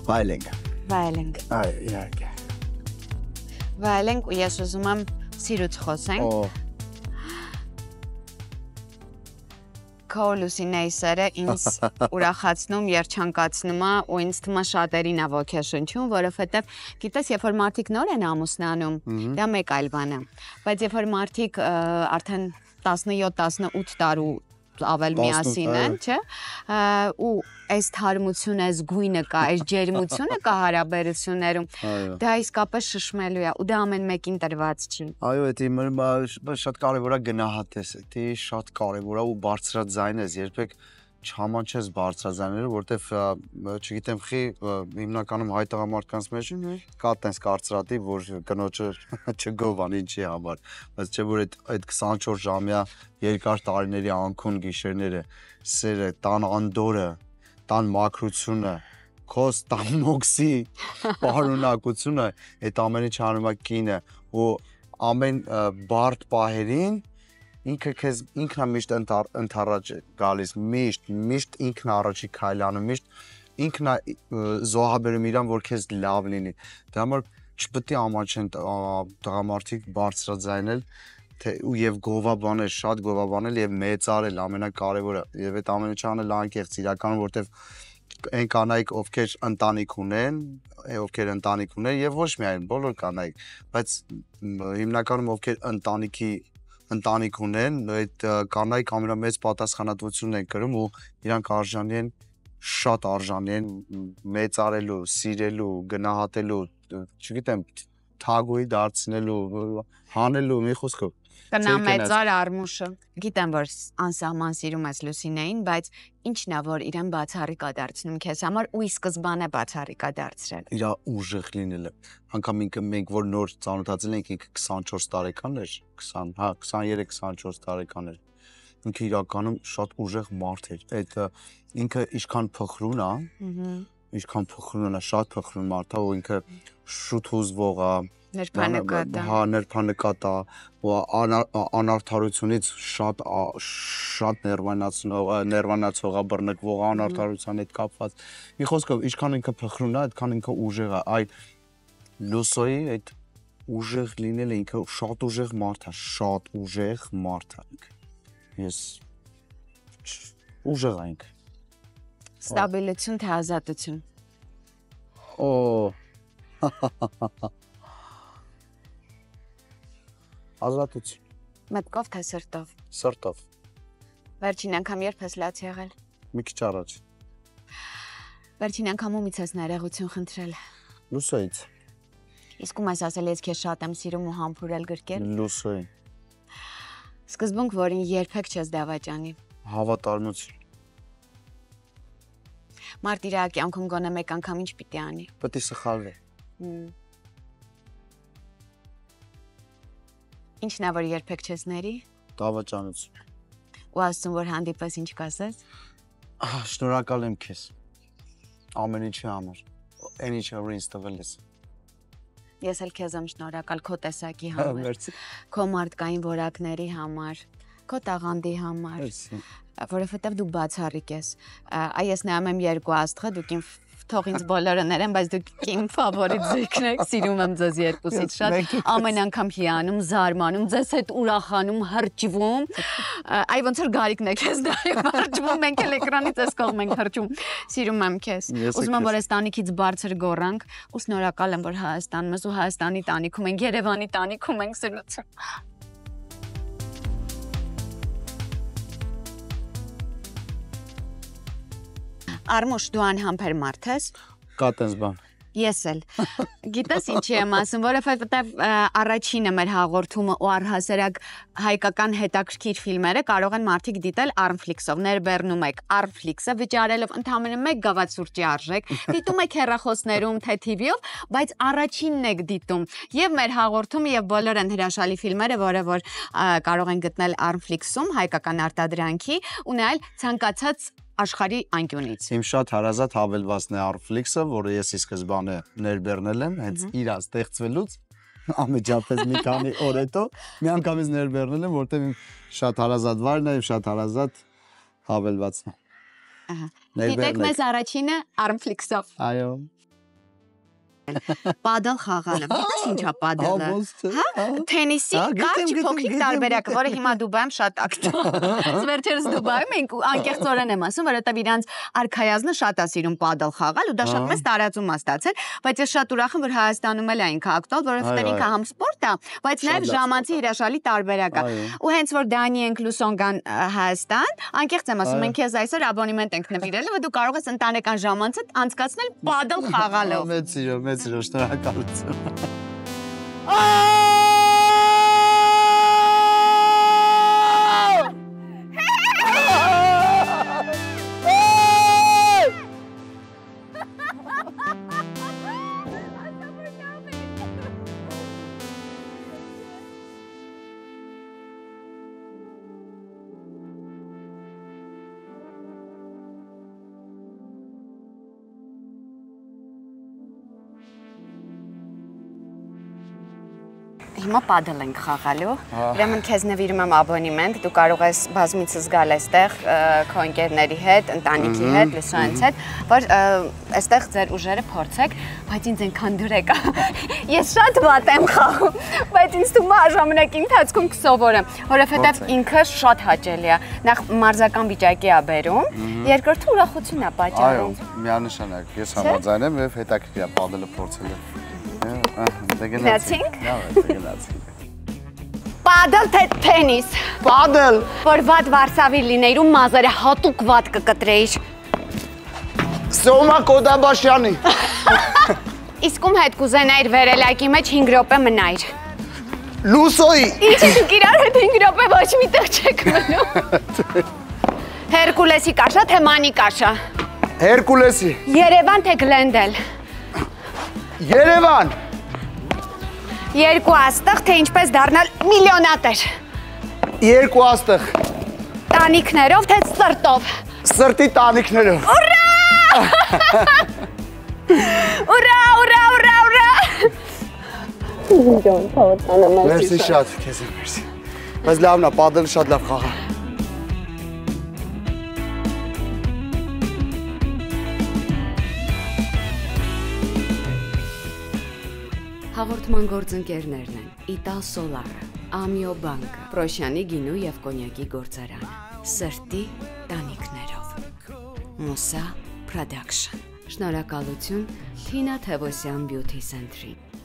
Վայելենք։ Այո, իհարկե։ Վայելենք ու ես ուզում եմ սիրուց խոսենք։ Քո Լուսինեի սերը ինձ ուրախացնում, երջանկացնում է ու ինձ թվում է շատերին է ոգեշնչում, որովհետև գիտես, երբ որ մարդիկ նոր են ամուսնանում, դա մեկ այլ բան է, բայց երբ որ մարդիկ արդեն 17-18 տարի ավել միասին են, չէ՞, ու այս թարմությունը, այս գույնը կա, այս ջերմությունը կա հարաբերություններում, դա իսկապես շշմելու է ու դա ամեն մեկին տրված չի։ Այո, դա շատ կարևոր է գնահատես, դա շատ կարևոր է ու բարձրաձայն ես, երբեք չհամանչես բարձրաձայները, որտեվ չգիտեմ, խի հիմնականում հայ տղամարդկանց մեջ կա տենց կարծրատիպ, որ կնոջը չգովան ինչի համար, բայց չէ որ այդ 24 ժամյա երկար տարիների անքուն գիշերները, սերը, տան անդորը, տան մաքրությունը, քոս տան մոքսի պարունակությունը, այդ ամենը չանում է կինը ու ամեն բարդ պահերին ինքն է միշտ ընդառաջ գալիս, միշտ ինքն է առաջի քայլանում, միշտ ինքն է զոհաբերում իրան, որ քեզ լավ լինի։ Դա համար չպետք է ամաչեն տղամարդիկ բարձրաձայնել ու եւ գովաբանել, շատ գովաբանել եւ մեծարել ամենակարևորը եւ այդ ամենը չանել անկեղծ իրականում, որտեվ այն կանայք, ովքեր ընտանիք ունեն, եւ ոչ միայն բոլոր կանայք, բայց հիմնականում ովքեր ընտանիք ունեն, այդ կանայք ամենամեծ պատասխանատվությունն են կրում ու իրանք շատ արժանի են մեծարելու, սիրելու, գնահատելու, չգիտեմ, թագուի դարձնելու, հանելու մի խոսքով։ Կնամեծար Արմուշը։ Գիտեմ, որ անսահման սիրում ես Լուսինեին, բայց ի՞նչն է, որ իրեն բացառիկ է դարձնում քեզ համար ու ի սկզբանե բացառիկ է դարձրել։ Իր ուժեղ լինելը։ Անկամ մենք որ նոր ծանոթացել ենք, ինքը 24 տարեկան էր, 23-24 տարեկան էր։ Ինքը իրականում շատ ուժեղ մարդ էր։ Այդ ինքը ինչքան փխրուն է, շատ փխրուն մարդ է, ու ինքը շուտ հուզվող է, նրբանկատ է, ու անարդարությունից շատ ներվանացող է, բռնկվող անարդարության հետ կապված։ Մի խոսքով, ինչքան ինքը փխրուն է, այդքան ինքը ուժեղ է։ Այդ Լուսոյի այդ ուժեղ լինելը, ինքը շատ ուժեղ մարդ է, Ես ուժեղ ենք։ Ստաբիլություն թե ազատություն։ Ազատություն։ Մտքով թե սրտով։ Սրտով։ Վերջին անգամ երբ ես լաց եղել։ Մի քիչ առաջ։ Վերջին անգամ ումից ես ներողություն խնդրել։ Լուսոյից։ Իսկ ում ես ասել, ես քեզ շատ եմ սիրում ու համբուրել գրկել։ Լուսոյին։ Սկզբունք, որին երբեք չես դավաճանի։ Հավատարմություն։ Մարդ իր կյանքում գոնե մեկ անգամ ինչ պիտի անի։ Պետք է սխալվի։ Ինչն է, որ երբեք չես ների։ Դավաճանություն։ Ու ասում, որ հանդիպես ինչ կասես։ Շնորհակալ եմ քեզ։ Ամեն ինչի համար։ Այն ինչը որ ինձ տվել ես։ Ես էլ քեզ եմ շնորհակալ քո տեսակի համար, քո մարդկային որակների համար, քո տաղանդի համար, որովհետև դու բացառիկ ես։ Ես նայում եմ երկու աստղը, դուք իմ թող ինձ բոլորը ներեն, բայց դուք իմ ֆավորիտ զույգն եք, սիրում եմ ձեզ երկուսից շատ, ամեն անգամ հիանում, զարմանում, ձեզ հետ ուրախանում, հրճվում, ոնց որ Գարիկն է քեզ նայում, հրճվում, մենք էլ էկրանից այս կողմ ենք հրճում, սիրում եմ քեզ, ուզում եմ, որ այս տանիքից բարձր գոռանք, ու շնորհակալ եմ, որ Հայաստանում ես ու Հայաստանի տանիքում ենք, Երևանի տանիքում ենք սրուցում։ Արմուշ, դու անհամբեր մարդ ես։ Կա տես բան։ Ես էլ։ Գիտես ինչի եմ ասում, որովհետև առաջինը մեր հաղորդումը ու առհասարակ հայկական հետաքրքիր ֆիլմերը կարող են մարդիկ դիտել Armflix-ով, ներբեռնում եք Armflix-ը վճարելով ընդամենը 1 գավաթ սուրճի արժեք, դիտում եք հեռախոսներում թե TV-ով, բայց առաջինն եք դիտում։ Եվ մեր հաղորդումը եւ բոլոր այն հրաշալի ֆիլմերը, որը որ կարող են գտնել Armflix-ում հայկական արտադրանքի ու նայել ցանկացած աշխարհի անկյունից։ Իմ շատ հարազատ հավելվածն է Armflix-ը, որը ես ի սկզբանե ներբեռնել եմ, հենց իրա ստեղծվելուց ամեջապես մի քանի օր հետո միանգամից ներբեռնել եմ, որտեղ իմ շատ հարազատ վարն է, շատ հարազատ հավելվածն է։ Դիտեք մեզ առաջինը Armflix-ով։ Այո։ Պադալ խաղալը։ Գիտես ինչա պադալը։ Հա, թենիսի կարճ փոքրիկ տարբերակը, որը հիմա Դուբայում շատ ակտուալ։ Վերջերս Դուբայում ենք ու անկեղծորեն եմ ասում, որովհետև իրանց արքայազնը շատ է սիրում պադալ խաղալ ու դա շատ մեծ տարածում է ստացել, բայց ես շատ ուրախ եմ, որ Հայաստանում էլ է ինքը ակտուալ, որովհետև ինքը համ սպորտ է, բայց նաև ժամանցի հրաշալի տարբերակ է։ Ու հենց որ Դանի ենք Լուսոնգան Հայաստան, անկեղծ եմ ասում, մենք քեզ այսօր աբոնեմենտ ենք նվիրել, որ դու կարող ես ընտանեկան ժամանցը անցկացնել պադալ խաղալով։ Մեծ սիրո, շնորհակալություն։ հիմա падել ենք խաղալու։ Ուրեմն քեզ նվիրում եմ աբոնեմենտ, դու կարող ես բազմիցս գալ այստեղ քո ընկերների հետ, ընտանիքի հետ, լուսարանից հետ, որ այստեղ ձեր ուժերը փորձեք, բայց ինձ այնքան դուր եկա։ Ես շատ վատ եմ խաղում, բայց ինձ թվում է ժամանակի ընթացքում կսովորեմ, որովհետև ինքը շատ հաճելի է։ Նախ մարզական վիճակի է բերում, երկրորդը ուրախություն է պատճառում։ Այո, միանշանակ, ես համաձայն եմ եւ հետաքրքիր է падելը փորձելը։ Գնացինք։ Գնացինք։ Падել թե թենիս։ Падել։ Որ վատ Վարշավի լինեիր ու մազերը հատուկ վատ կկտրեիր։ Սոմա Կոդաբաշյանի։ Իսկ ում հետ կուզենայիր վերելակի մեջ 5 րոպե մնայր։ Լուսոյի։ Ինչի դուք իրար հետ 5 րոպե ոչ մի տեղ չեք մնում։ Հերկուլեսի կաշա թե մանի կաշա։ Հերկուլեսի։ Երևան թե Գլենդել։ Երևան։ Երկու աստղ թե ինչպես դառնալ միլիոնատեր։ Երկու աստղ։ Տանիքներով թե սրտով։ Սրտի տանիքներով։ Ուրա, ուրա, ուրա, ուրա։ Մերսի շատ, քեզ եմ մերսի։ Բայց լավն է, падելը շատ լավ խաղ է։ Հաղորդման գործընկերներն են Ital Solar-ը, Amio Bank-ը, Պրոշյանի գինու եւ կոնյակի գործարանը, Սրտի տանիքներով, Musa Production։ Շնորհակալություն Թինա Թևոսյան Beauty Center-ին։